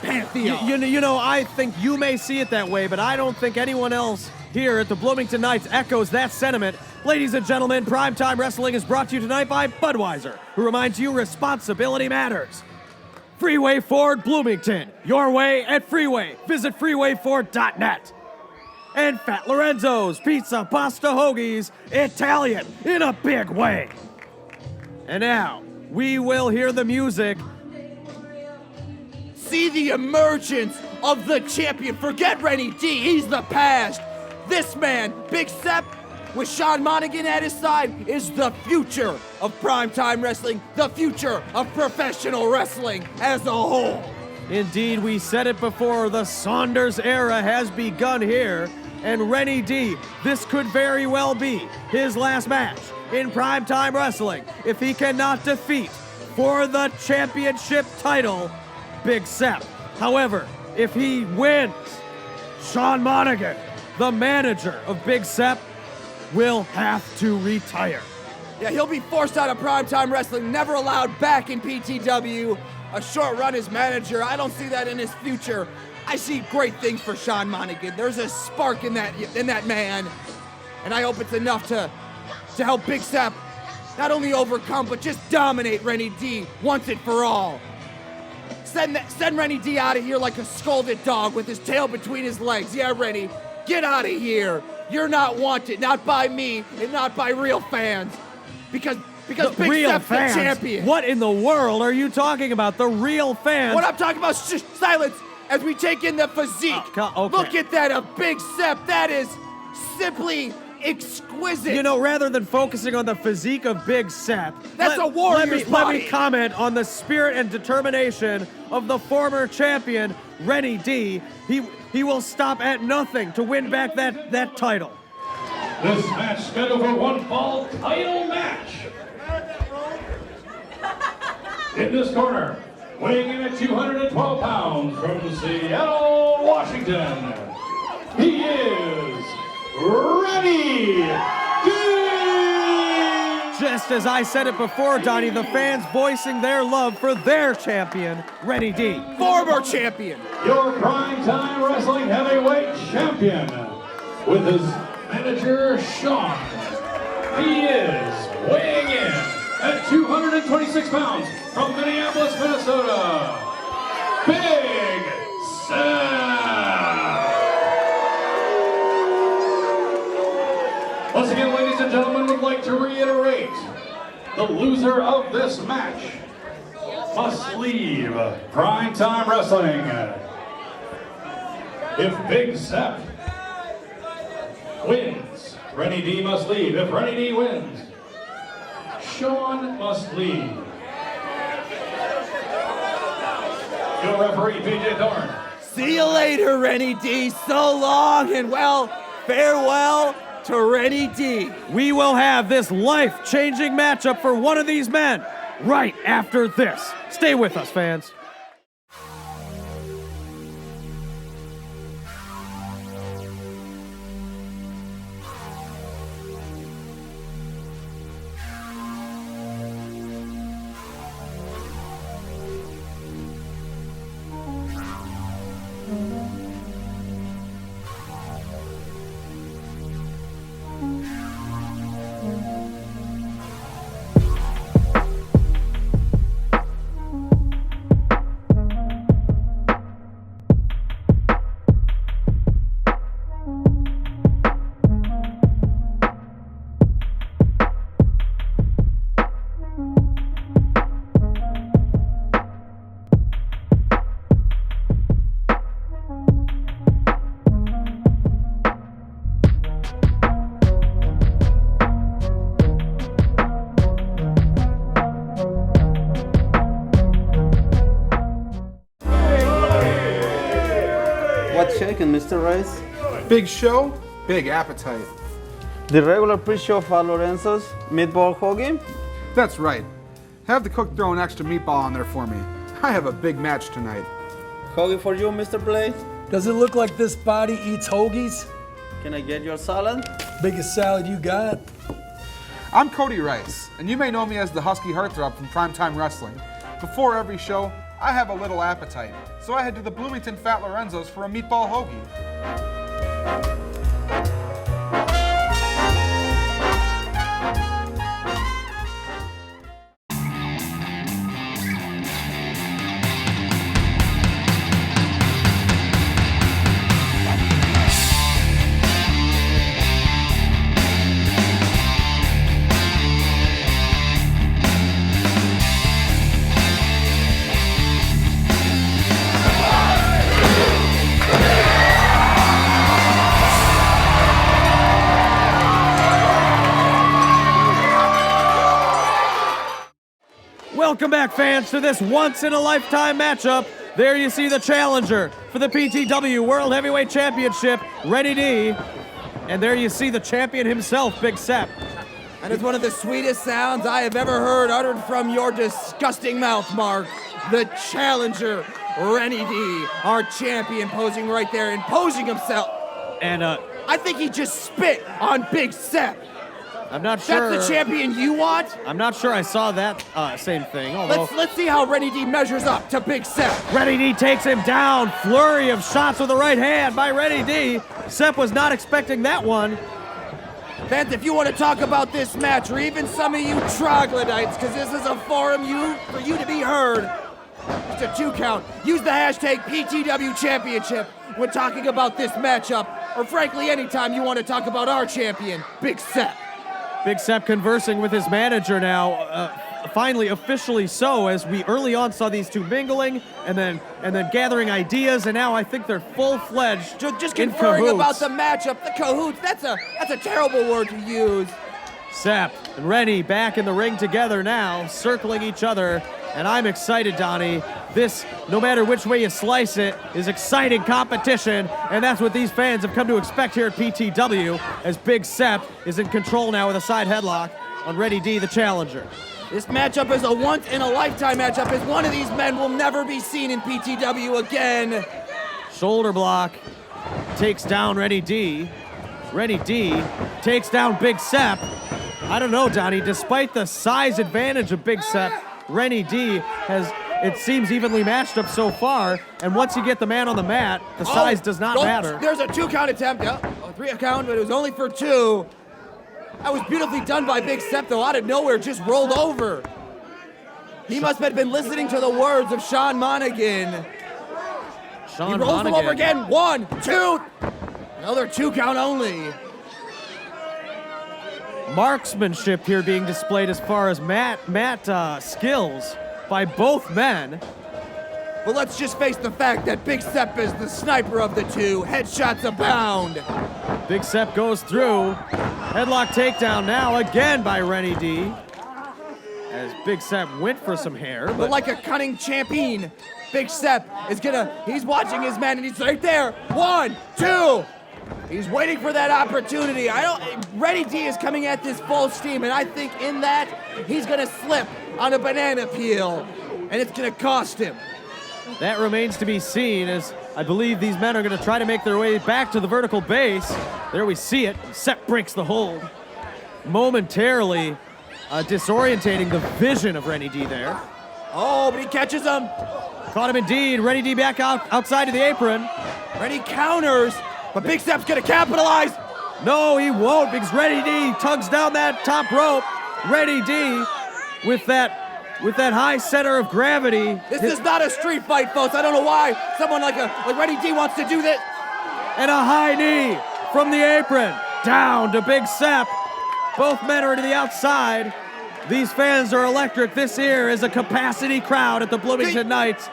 Speaker 4: pantheon.
Speaker 1: You know, I think you may see it that way, but I don't think anyone else here at the Bloomington Knights echoes that sentiment. Ladies and gentlemen, Primetime Wrestling is brought to you tonight by Budweiser, who reminds you responsibility matters. Freeway Ford Bloomington, your way at Freeway. Visit freewayford.net. And Fat Lorenzo's Pizza, Pasta, Hoagies, Italian in a big way. And now, we will hear the music.
Speaker 4: See the emergence of the champion. Forget Renny D, he's the past. This man, Big Sep, with Sean Monaghan at his side, is the future of primetime wrestling, the future of professional wrestling as a whole.
Speaker 1: Indeed, we said it before, the Saunders era has begun here, and Renny D, this could very well be his last match in primetime wrestling if he cannot defeat, for the championship title, Big Sep. However, if he wins, Sean Monaghan, the manager of Big Sep, will have to retire.
Speaker 4: Yeah, he'll be forced out of primetime wrestling, never allowed back in PTW. A short run as manager, I don't see that in his future. I see great things for Sean Monaghan. There's a spark in that man, and I hope it's enough to help Big Sep not only overcome, but just dominate Renny D once and for all. Send Renny D out of here like a scolded dog with his tail between his legs. Yeah, Renny, get out of here. You're not wanted, not by me, and not by real fans. Because Big Sep's the champion.
Speaker 1: What in the world are you talking about? The real fans?
Speaker 4: What I'm talking about, silence, as we take in the physique.
Speaker 1: Okay.
Speaker 4: Look at that, a Big Sep. That is simply exquisite.
Speaker 1: You know, rather than focusing on the physique of Big Sep,
Speaker 4: that's a warrior's
Speaker 1: let
Speaker 4: body.
Speaker 1: me comment on the spirit and determination of the former champion, Renny D. He will stop at nothing to win back that title.
Speaker 9: This match scheduled for one fall title match. In this corner, weighing in at 212 pounds from Seattle, Washington, he is Renny D!
Speaker 1: Just as I said it before, Donnie, the fans voicing their love for their champion, Renny D.
Speaker 4: Former champion.
Speaker 9: Your primetime wrestling heavyweight champion. With his manager, Sean. He is weighing in at 226 pounds from Minneapolis, Minnesota, Big Sep. Once again, ladies and gentlemen, would like to reiterate, the loser of this match must leave primetime wrestling. If Big Sep wins, Renny D must leave. If Renny D wins, Sean must leave. Your referee, PJ Thorne.
Speaker 4: See you later, Renny D. So long, and well, farewell to Renny D.
Speaker 1: We will have this life-changing matchup for one of these men right after this. Stay with us, fans.
Speaker 12: What's shaking, Mr. Rice?
Speaker 13: Big show, big appetite.
Speaker 12: The regular pre-show for Lorenzo's meatball hoagie?
Speaker 13: That's right. Have the cook throw an extra meatball on there for me. I have a big match tonight.
Speaker 12: Hoagie for you, Mr. Blaze?
Speaker 14: Does it look like this body eats hoagies?
Speaker 12: Can I get your salad?
Speaker 14: Biggest salad you got.
Speaker 13: I'm Cody Rice, and you may know me as the Husky Heartthrob from Primetime Wrestling. Before every show, I have a little appetite, so I head to the Bloomington Fat Lorenzo's for a meatball hoagie.
Speaker 1: Welcome back, fans, to this once-in-a-lifetime matchup. There you see the challenger for the PTW World Heavyweight Championship, Renny D. And there you see the champion himself, Big Sep.
Speaker 4: And it's one of the sweetest sounds I have ever heard uttered from your disgusting mouth, Mark. The challenger, Renny D, our champion, posing right there, imposing himself.
Speaker 1: And
Speaker 4: I think he just spit on Big Sep.
Speaker 1: I'm not sure.
Speaker 4: That's the champion you want?
Speaker 1: I'm not sure I saw that same thing. Although
Speaker 4: Let's see how Renny D measures up to Big Sep.
Speaker 1: Renny D takes him down. Flurry of shots with the right hand by Renny D. Sep was not expecting that one.
Speaker 4: Fans, if you want to talk about this match, or even some of you troglodytes, because this is a forum for you to be heard, it's a 2 count. Use the hashtag PTW Championship when talking about this matchup, or frankly, anytime you want to talk about our champion, Big Sep.
Speaker 1: Big Sep conversing with his manager now, finally officially so, as we early on saw these two mingling and then gathering ideas, and now I think they're full-fledged
Speaker 4: just
Speaker 1: in
Speaker 4: conferring
Speaker 1: cahoots.
Speaker 4: about the matchup, the cahoots. That's a terrible word to use.
Speaker 1: Sep and Renny back in the ring together now, circling each other, and I'm excited, Donnie. This, no matter which way you slice it, is exciting competition, and that's what these fans have come to expect here at PTW, as Big Sep is in control now with a side headlock on Renny D, the challenger.
Speaker 4: This matchup is a once-in-a-lifetime matchup, as one of these men will never be seen in PTW again.
Speaker 1: Shoulder block takes down Renny D. Renny D takes down Big Sep. I don't know, Donnie, despite the size advantage of Big Sep, Renny D has, it seems, evenly matched up so far, and once you get the man on the mat, the size does not matter.
Speaker 4: There's a 2 count attempt, a 3 count, but it was only for 2. That was beautifully done by Big Sep, though, out of nowhere, just rolled over. He must have been listening to the words of Sean Monaghan. He rolls him over again. 1, 2. Another 2 count only.
Speaker 1: Marksmanship here being displayed as far as mat skills by both men.
Speaker 4: But let's just face the fact that Big Sep is the sniper of the two. Headshots abound.
Speaker 1: Big Sep goes through. Headlock takedown now again by Renny D. As Big Sep went for some hair.
Speaker 4: But like a cunning champion, Big Sep is he's watching his man and he's right there. 1, 2. He's waiting for that opportunity. Renny D is coming at this full steam, and I think in that, he's gonna slip on a banana peel, and it's gonna cost him.
Speaker 1: That remains to be seen, as I believe these men are gonna try to make their way back to the vertical base. There we see it. Sep breaks the hold. Momentarily disorientating the vision of Renny D there.
Speaker 4: Oh, but he catches him.
Speaker 1: Caught him indeed. Renny D back outside of the apron.
Speaker 4: Renny counters. But Big Sep's gonna capitalize.
Speaker 1: No, he won't, because Renny D tugs down that top rope. Renny D with that high center of gravity.
Speaker 4: This is not a street fight, folks. I don't know why someone like Renny D wants to do this.
Speaker 1: And a high knee from the apron down to Big Sep. Both men are to the outside. These fans are electric. This here is a capacity crowd at the Bloomington Knights.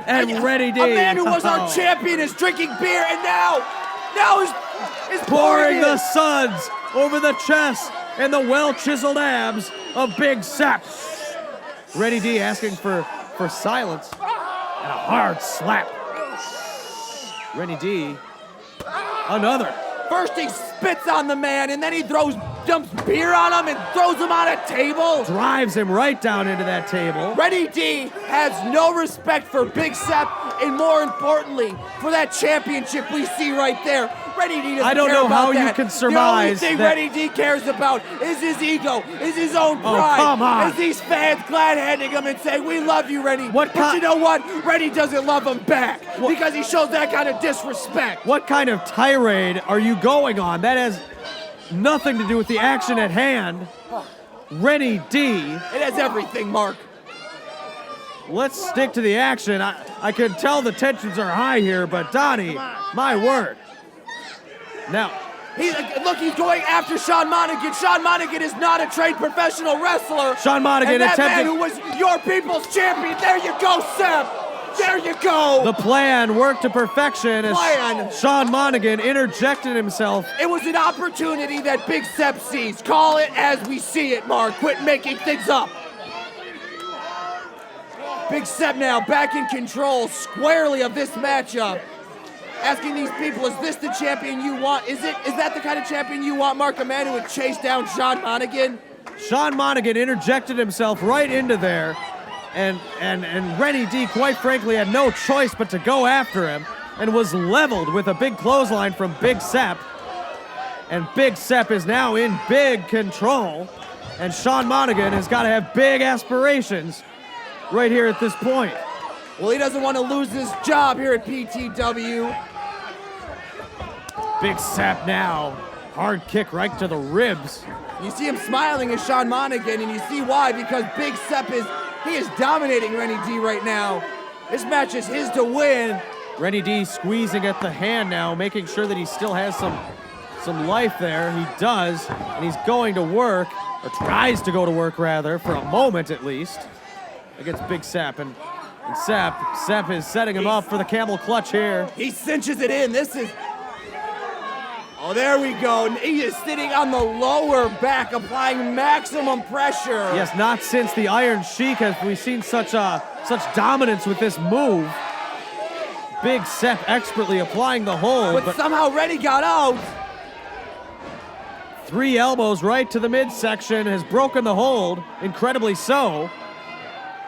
Speaker 1: And Renny D.
Speaker 4: A man who was our champion is drinking beer, and now is
Speaker 1: pouring the suds over the chest and the well-chiseled abs of Big Sep. Renny D asking for silence and a hard slap. Renny D, another.
Speaker 4: First he spits on the man, and then he dumps beer on him and throws him on a table.
Speaker 1: Drives him right down into that table.
Speaker 4: Renny D has no respect for Big Sep, and more importantly, for that championship we see right there. Renny D doesn't care about that.
Speaker 1: I don't know how you can surmise
Speaker 4: The only thing
Speaker 1: that.
Speaker 4: Renny D cares about is his ego, is his own
Speaker 1: Oh,
Speaker 4: pride.
Speaker 1: come on.
Speaker 4: Is these fans glad-handing him and saying, "We love you, Renny." But you know what? Renny doesn't love him back because he shows that kind of disrespect.
Speaker 1: What kind of tirade are you going on? That has nothing to do with the action at hand. Renny D.
Speaker 4: It has everything, Mark.
Speaker 1: Let's stick to the action. I can tell the tensions are high here, but Donnie, my word. Now,
Speaker 4: he's going after Sean Monaghan. Sean Monaghan is not a trained professional wrestler.
Speaker 1: Sean Monaghan
Speaker 4: and that
Speaker 1: attempted.
Speaker 4: man who was your people's champion. There you go, Sep. There you go.
Speaker 1: The plan worked to perfection as Sean Monaghan interjected himself.
Speaker 4: It was an opportunity that Big Sep sees. Call it as we see it, Mark. Quit making things up. Big Sep now back in control squarely of this matchup. Asking these people, is this the champion you want? Is that the kind of champion you want, Mark? A man who would chase down Sean Monaghan?
Speaker 1: Sean Monaghan interjected himself right into there, and Renny D, quite frankly, had no choice but to go after him, and was leveled with a big clothesline from Big Sep. And Big Sep is now in big control, and Sean Monaghan has got to have big aspirations right here at this point.
Speaker 4: Well, he doesn't want to lose his job here at PTW.
Speaker 1: Big Sep now, hard kick right to the ribs.
Speaker 4: You see him smiling at Sean Monaghan, and you see why, because Big Sep is dominating Renny D right now. This match is his to win.
Speaker 1: Renny D squeezing at the hand now, making sure that he still has some life there. He does, and he's going to work, or tries to go to work rather, for a moment at least, against Big Sep. And Sep is setting him up for the camel clutch here.
Speaker 4: He cinches it in. This is... Oh, there we go. He is sitting on the lower back, applying maximum pressure.
Speaker 1: Yes, not since the Iron Sheik have we seen such dominance with this move. Big Sep expertly applying the hold.
Speaker 4: But somehow Renny got out.
Speaker 1: 3 elbows right to the midsection, has broken the hold, incredibly so.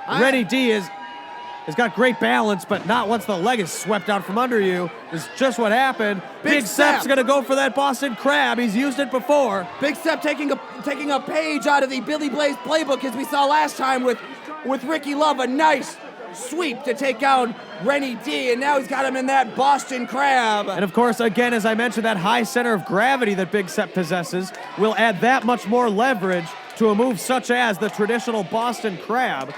Speaker 1: Renny D has got great balance, but not once the leg is swept out from under you. Is just what happened. Big Sep's gonna go for that Boston Crab. He's used it before.
Speaker 4: Big Sep taking a page out of the Billy Blaze playbook, as we saw last time with Ricky Love. A nice sweep to take down Renny D, and now he's got him in that Boston Crab.
Speaker 1: And of course, again, as I mentioned, that high center of gravity that Big Sep possesses will add that much more leverage to a move such as the traditional Boston Crab.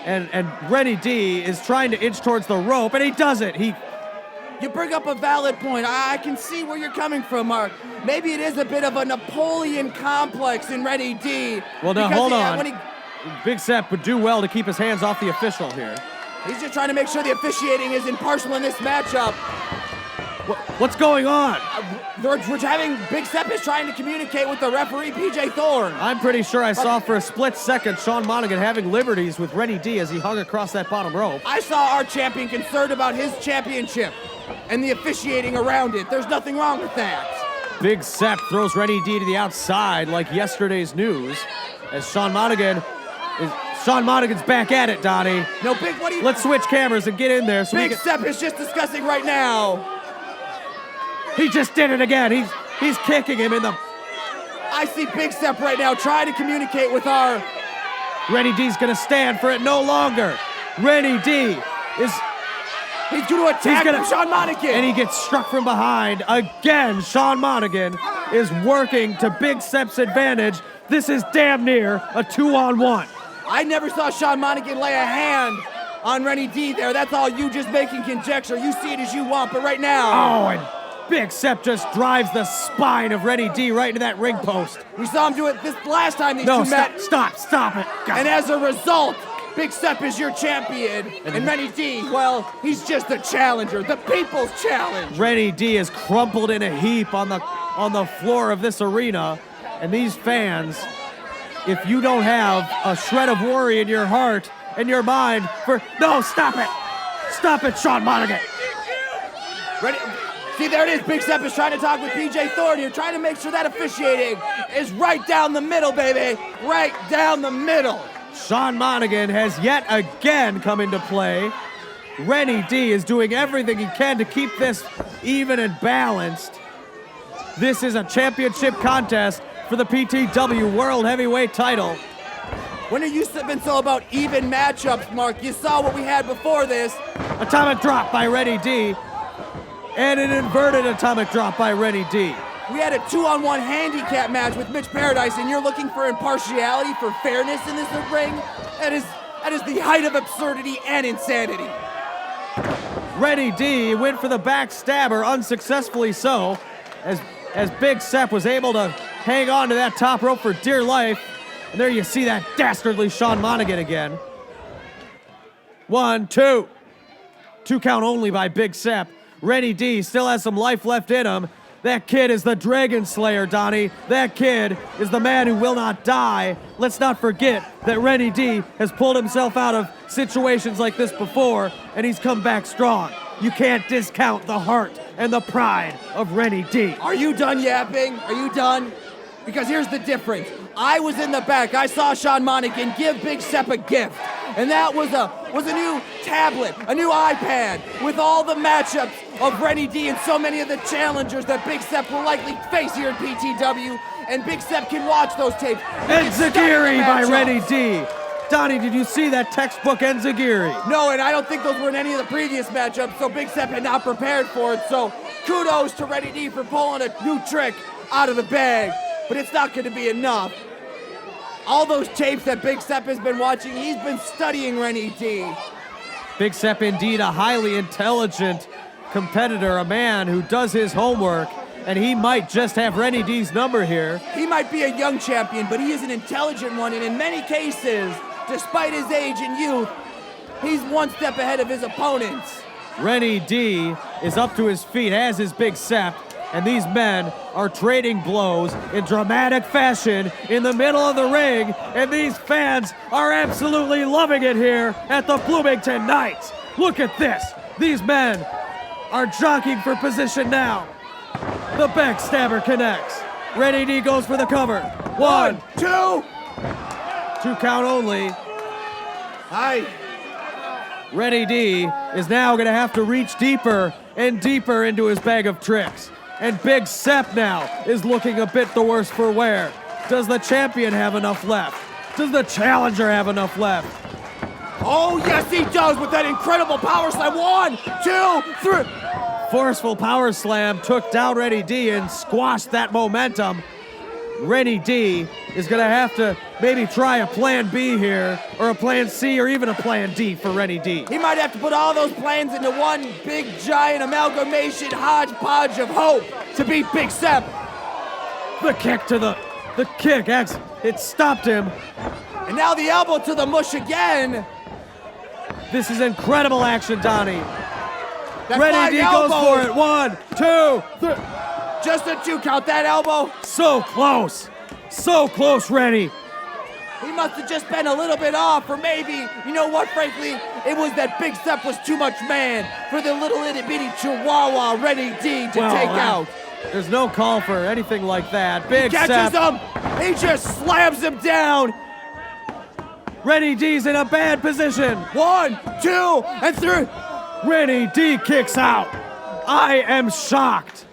Speaker 1: And Renny D is trying to inch towards the rope, and he does it.
Speaker 4: You bring up a valid point. I can see where you're coming from, Mark. Maybe it is a bit of a Napoleon complex in Renny D.
Speaker 1: Well, now hold on. Big Sep would do well to keep his hands off the official here.
Speaker 4: He's just trying to make sure the officiating is impartial in this matchup.
Speaker 1: What's going on?
Speaker 4: We're having Big Sep is trying to communicate with the referee, PJ Thorne.
Speaker 1: I'm pretty sure I saw for a split second Sean Monaghan having liberties with Renny D as he hung across that bottom rope.
Speaker 4: I saw our champion concerned about his championship and the officiating around it. There's nothing wrong with that.
Speaker 1: Big Sep throws Renny D to the outside like yesterday's news as Sean Monaghan's back at it, Donnie.
Speaker 4: No, Big, what do you...
Speaker 1: Let's switch cameras and get in there. So
Speaker 4: Big Sep is just discussing right now.
Speaker 1: He just did it again. He's kicking him in the...
Speaker 4: I see Big Sep right now trying to communicate with our...
Speaker 1: Renny D's gonna stand for it no longer. Renny D is...
Speaker 4: He's gonna attack Sean Monaghan.
Speaker 1: And he gets struck from behind. Again, Sean Monaghan is working to Big Sep's advantage. This is damn near a 2-on-1.
Speaker 4: I never saw Sean Monaghan lay a hand on Renny D there. That's all you just making conjecture. You see it as you want, but right now...
Speaker 1: Oh, and Big Sep just drives the spine of Renny D right into that ring post.
Speaker 4: We saw him do it this last time these two met.
Speaker 1: Stop it. God.
Speaker 4: And as a result, Big Sep is your champion. And Renny D, well, he's just a challenger, the people's challenge.
Speaker 1: Renny D is crumpled in a heap on the floor of this arena. And these fans, if you don't have a shred of worry in your heart and your mind no, stop it. Stop it, Sean Monaghan.
Speaker 4: See, there it is. Big Sep is trying to talk with PJ Thorne here, trying to make sure that officiating is right down the middle, baby. Right down the middle.
Speaker 1: Sean Monaghan has yet again come into play. Renny D is doing everything he can to keep this even and balanced. This is a championship contest for the PTW World Heavyweight title.
Speaker 4: When have you been so about even matchups, Mark? You saw what we had before this.
Speaker 1: Atomic drop by Renny D. And an inverted atomic drop by Renny D.
Speaker 4: We had a 2-on-1 handicap match with Mitch Paradise, and you're looking for impartiality, for fairness in this ring? That is the height of absurdity and insanity.
Speaker 1: Renny D went for the backstabber, unsuccessfully so, as Big Sep was able to hang on to that top rope for dear life. And there you see that dastardly Sean Monaghan again. 1, 2. 2 count only by Big Sep. Renny D still has some life left in him. That kid is the Dragon Slayer, Donnie. That kid is the man who will not die. Let's not forget that Renny D has pulled himself out of situations like this before, and he's come back strong. You can't discount the heart and the pride of Renny D.
Speaker 4: Are you done yapping? Are you done? Because here's the difference. I was in the back. I saw Sean Monaghan give Big Sep a gift. And that was a new tablet, a new iPad, with all the matchups of Renny D and so many of the challengers that Big Sep will likely face here at PTW. And Big Sep can watch those tapes.
Speaker 1: Enziguri by Renny D. Donnie, did you see that textbook Enziguri?
Speaker 4: No, and I don't think those were in any of the previous matchups, so Big Sep had not prepared for it. So kudos to Renny D for pulling a new trick out of the bag. But it's not going to be enough. All those tapes that Big Sep has been watching, he's been studying Renny D.
Speaker 1: Big Sep indeed a highly intelligent competitor, a man who does his homework, and he might just have Renny D's number here.
Speaker 4: He might be a young champion, but he is an intelligent one, and in many cases, despite his age and youth, he's one step ahead of his opponents.
Speaker 1: Renny D is up to his feet, as is Big Sep, and these men are trading blows in dramatic fashion in the middle of the ring, and these fans are absolutely loving it here at the Bloomington Knights. Look at this. These men are jockeying for position now. The backstabber connects. Renny D goes for the cover. One,
Speaker 4: two.
Speaker 1: Two count only. Renny D is now going to have to reach deeper and deeper into his bag of tricks. And Big Sep now is looking a bit the worse for wear. Does the champion have enough left? Does the challenger have enough left?
Speaker 4: Oh, yes, he does with that incredible power slam. 1, 2, 3.
Speaker 1: Forceful power slam took down Renny D and squashed that momentum. Renny D is going to have to maybe try a plan B here, or a plan C, or even a plan D for Renny D.
Speaker 4: He might have to put all those plans into one big, giant amalgamation hodgepodge of hope to beat Big Sep.
Speaker 1: The kick to the kick, it stopped him.
Speaker 4: And now the elbow to the mush again.
Speaker 1: This is incredible action, Donnie.
Speaker 4: That
Speaker 1: Renny D goes for it. 1, 2, 3.
Speaker 4: Just a 2 count, that elbow.
Speaker 1: So close. So close, Renny.
Speaker 4: He must have just been a little bit off, or maybe, you know what, frankly, it was that Big Sep was too much man for the little itty-bitty chihuahua Renny D to take out.
Speaker 1: There's no call for anything like that. Big
Speaker 4: Sep catches him. He just slams him down.
Speaker 1: Renny D's in a bad position.
Speaker 4: 1, 2, and 3.
Speaker 1: Renny D kicks out. I am shocked.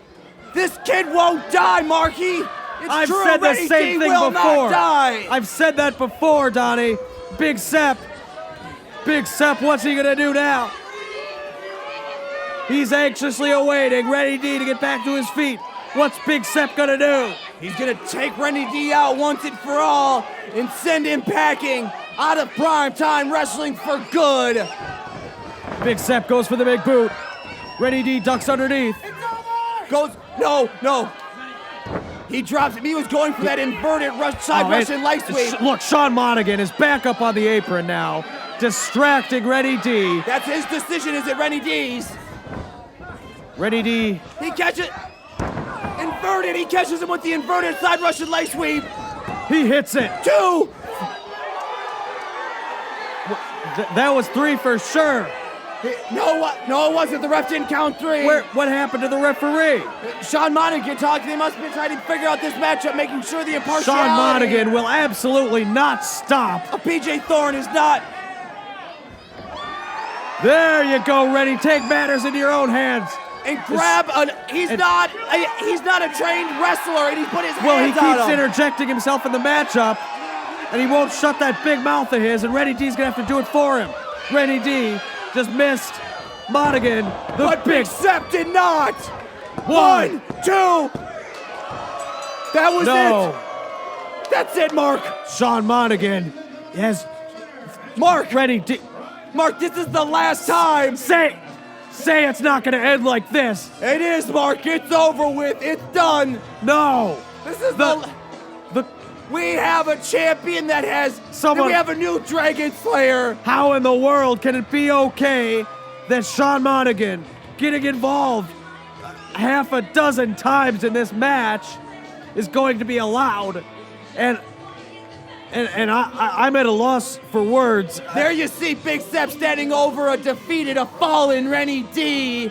Speaker 4: This kid won't die, Marky.
Speaker 1: I've
Speaker 4: true,
Speaker 1: said the
Speaker 4: Renny
Speaker 1: same
Speaker 4: D
Speaker 1: thing
Speaker 4: will
Speaker 1: before.
Speaker 4: Not die.
Speaker 1: I've said that before, Donnie. Big Sep, what's he gonna do now? He's anxiously awaiting Renny D to get back to his feet. What's Big Sep gonna do?
Speaker 4: He's gonna take Renny D out once and for all and send him packing out of primetime wrestling for good.
Speaker 1: Big Sep goes for the big boot. Renny D ducks underneath.
Speaker 4: Goes, no. He drops him. He was going for that inverted side Russian light sweep.
Speaker 1: Look, Sean Monaghan is back up on the apron now, distracting Renny D.
Speaker 4: That's his decision, is it Renny D's?
Speaker 1: Renny D.
Speaker 4: He catches, inverted. He catches him with the inverted side Russian light sweep.
Speaker 1: He hits it.
Speaker 4: 2.
Speaker 1: That was 3 for sure.
Speaker 4: No, it wasn't. The ref didn't count 3.
Speaker 1: What happened to the referee?
Speaker 4: Sean Monaghan talked. They must be trying to figure out this matchup, making sure the impartiality.
Speaker 1: Sean Monaghan will absolutely not stop.
Speaker 4: A PJ Thorne is not.
Speaker 1: There you go, Renny. Take matters into your own hands.
Speaker 4: And grab he's not a trained wrestler, and he put his hands on him.
Speaker 1: Well, he keeps interjecting himself in the matchup, and he won't shut that big mouth of his, and Renny D's gonna have to do it for him. Renny D just missed Monaghan.
Speaker 4: But Big Sep did not. 1, 2. That was it. That's it, Mark.
Speaker 1: Sean Monaghan has Renny D.
Speaker 4: Mark, this is the last time.
Speaker 1: Say it's not going to end like this.
Speaker 4: It is, Mark. It's over with. It's done.
Speaker 1: No.
Speaker 4: This is we have a champion that has we have a new Dragon Slayer.
Speaker 1: How in the world can it be okay that Sean Monaghan getting involved half a dozen times in this match is going to be allowed, and I'm at a loss for words.
Speaker 4: There you see Big Sep standing over a defeated, a fallen Renny D.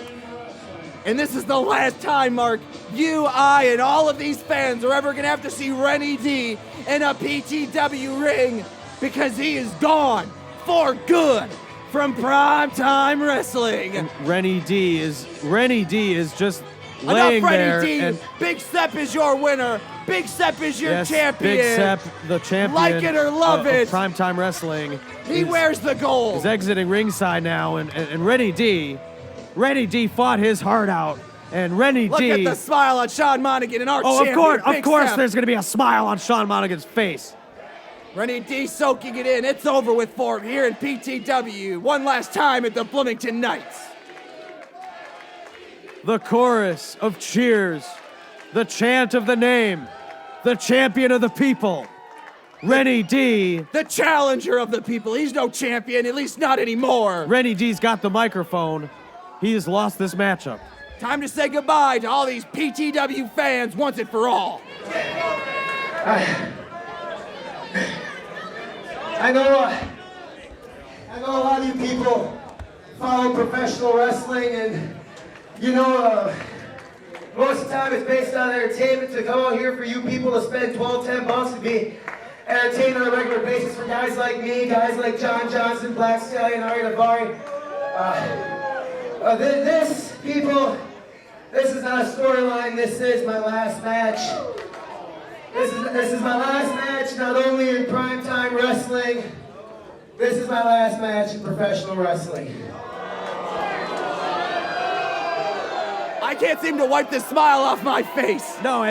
Speaker 4: And this is the last time, Mark, you, I, and all of these fans are ever gonna have to see Renny D in a PTW ring, because he is gone for good from Primetime Wrestling.
Speaker 1: And Renny D is just laying
Speaker 4: Enough,
Speaker 1: there.
Speaker 4: Renny D.
Speaker 1: And
Speaker 4: Big Sep is your winner. Big Sep is your
Speaker 1: yes,
Speaker 4: champion.
Speaker 1: Big Sep, the champion.
Speaker 4: Like it or love it.
Speaker 1: Of Primetime Wrestling.
Speaker 4: He wears the gold.
Speaker 1: He's exiting ringside now, and Renny D fought his heart out. And Renny D.
Speaker 4: Look at the smile on Sean Monaghan and our champion.
Speaker 1: Of course
Speaker 4: Sep.
Speaker 1: there's going to be a smile on Sean Monaghan's face.
Speaker 4: Renny D soaking it in. It's over with for him here in PTW. One last time at the Bloomington Knights.
Speaker 1: The chorus of cheers, the chant of the name, the champion of the people, Renny D.
Speaker 4: The challenger of the people. He's no champion, at least not anymore.
Speaker 1: Renny D's got the microphone. He has lost this matchup.
Speaker 4: Time to say goodbye to all these PTW fans once and for all.
Speaker 7: I know a lot of you people follow professional wrestling, and you know, most of the time it's based on entertainment. To come out here for you people to spend $10 bucks to be entertained on a regular basis for guys like me, guys like John Johnson, Black Stallion, Ari Navari. This, people, this is not a storyline. This is my last match. This is my last match, not only in primetime wrestling. This is my last match in professional wrestling.
Speaker 4: I can't seem to wipe the smile off my face.
Speaker 1: No,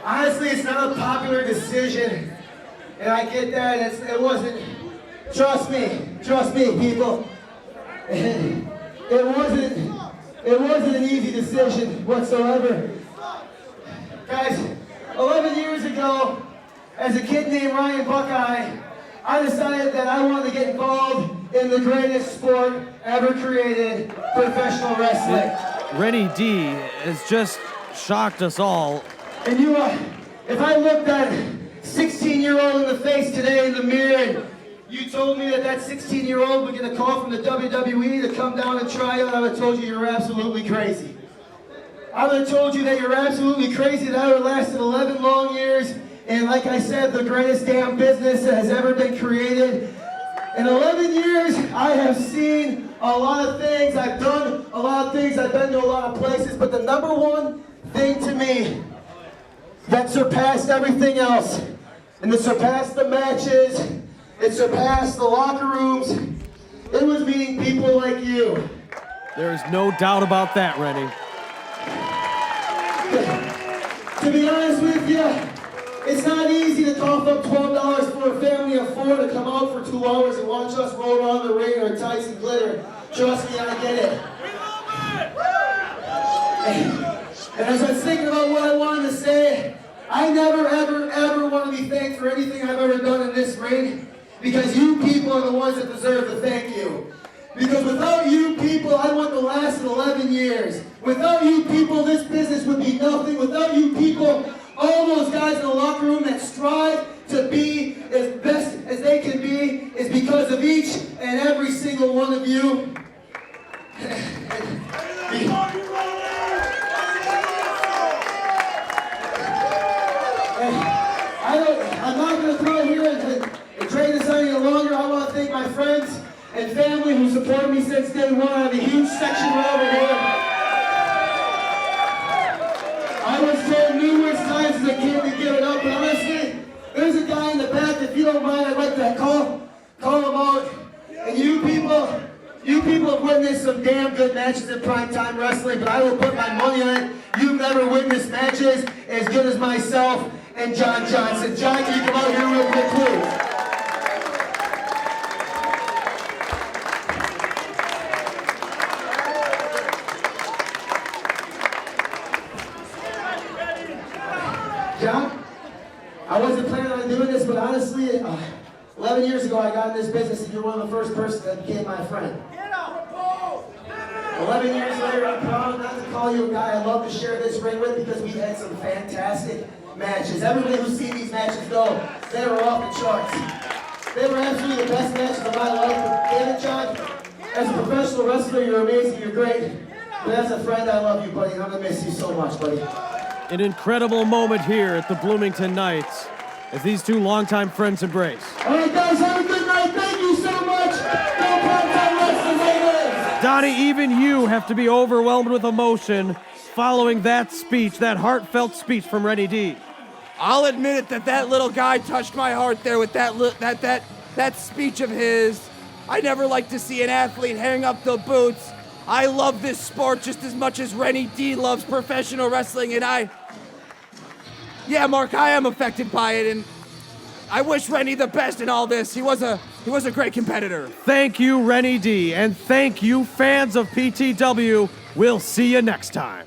Speaker 7: honestly, it's not a popular decision, and I get that. It wasn't. Trust me, people. It wasn't an easy decision whatsoever. Guys, 11 years ago, as a kid named Ryan Buckeye, I decided that I wanted to get involved in the greatest sport ever created, professional wrestling.
Speaker 1: Renny D has just shocked us all.
Speaker 7: And if I looked that 16-year-old in the face today in the mirror, and you told me that 16-year-old would get a call from the WWE to come down and try out, I would have told you you're absolutely crazy. I would have told you that you're absolutely crazy, that I would have lasted 11 long years, and like I said, the greatest damn business that has ever been created. In 11 years, I have seen a lot of things, I've done a lot of things, I've been to a lot of places, but the number one thing to me that surpassed everything else, and it surpassed the matches, it surpassed the locker rooms, it was meeting people like you.
Speaker 1: There is no doubt about that, Renny.
Speaker 7: To be honest with you, it's not easy to cough up $12 for a family of 4 to come out for 2 hours and watch us roll around the ring in our tights and glitter. Trust me, I get it. And as I was thinking about what I wanted to say, I never, ever, ever want to be thanked for anything I've ever done in this ring, because you people are the ones that deserve to thank you. Because without you people, I wouldn't have lasted 11 years. Without you people, this business would be nothing. Without you people, all those guys in the locker room that strive to be as best as they can be is because of each and every single one of you. I'm not going to throw here and trade this any longer. I want to thank my friends and family who supported me since day one. I have a huge section right over here. I was told numerous times as a kid to give it up, but honestly, there's a guy in the back. If you don't mind, I'd like to call him out. And you people have witnessed some damn good matches in primetime wrestling, but I will put my money on it. You've never witnessed matches as good as myself and John Johnson. John, can you come out here real quick, please? John, I wasn't planning on doing this, but honestly, 11 years ago I got in this business and you're one of the first persons that became my friend. 11 years later, I'm proud not to call you a guy I love to share this ring with because we've had some fantastic matches. Everybody who's seen these matches know they were off the charts. They were absolutely the best matches of my life. But David John, as a professional wrestler, you're amazing, you're great. But as a friend, I love you, buddy, and I'm gonna miss you so much, buddy.
Speaker 1: An incredible moment here at the Bloomington Knights as these two longtime friends embrace.
Speaker 7: All right, guys, have a good night. Thank you so much. Go Primetime Wrestling, ladies.
Speaker 1: Donnie, even you have to be overwhelmed with emotion following that speech, that heartfelt speech from Renny D.
Speaker 4: I'll admit it that little guy touched my heart there with that speech of his. I never like to see an athlete hang up the boots. I love this sport just as much as Renny D loves professional wrestling, and yeah, Mark, I am affected by it, and I wish Renny the best in all this. He was a great competitor.
Speaker 1: Thank you, Renny D, and thank you, fans of PTW. We'll see you next time.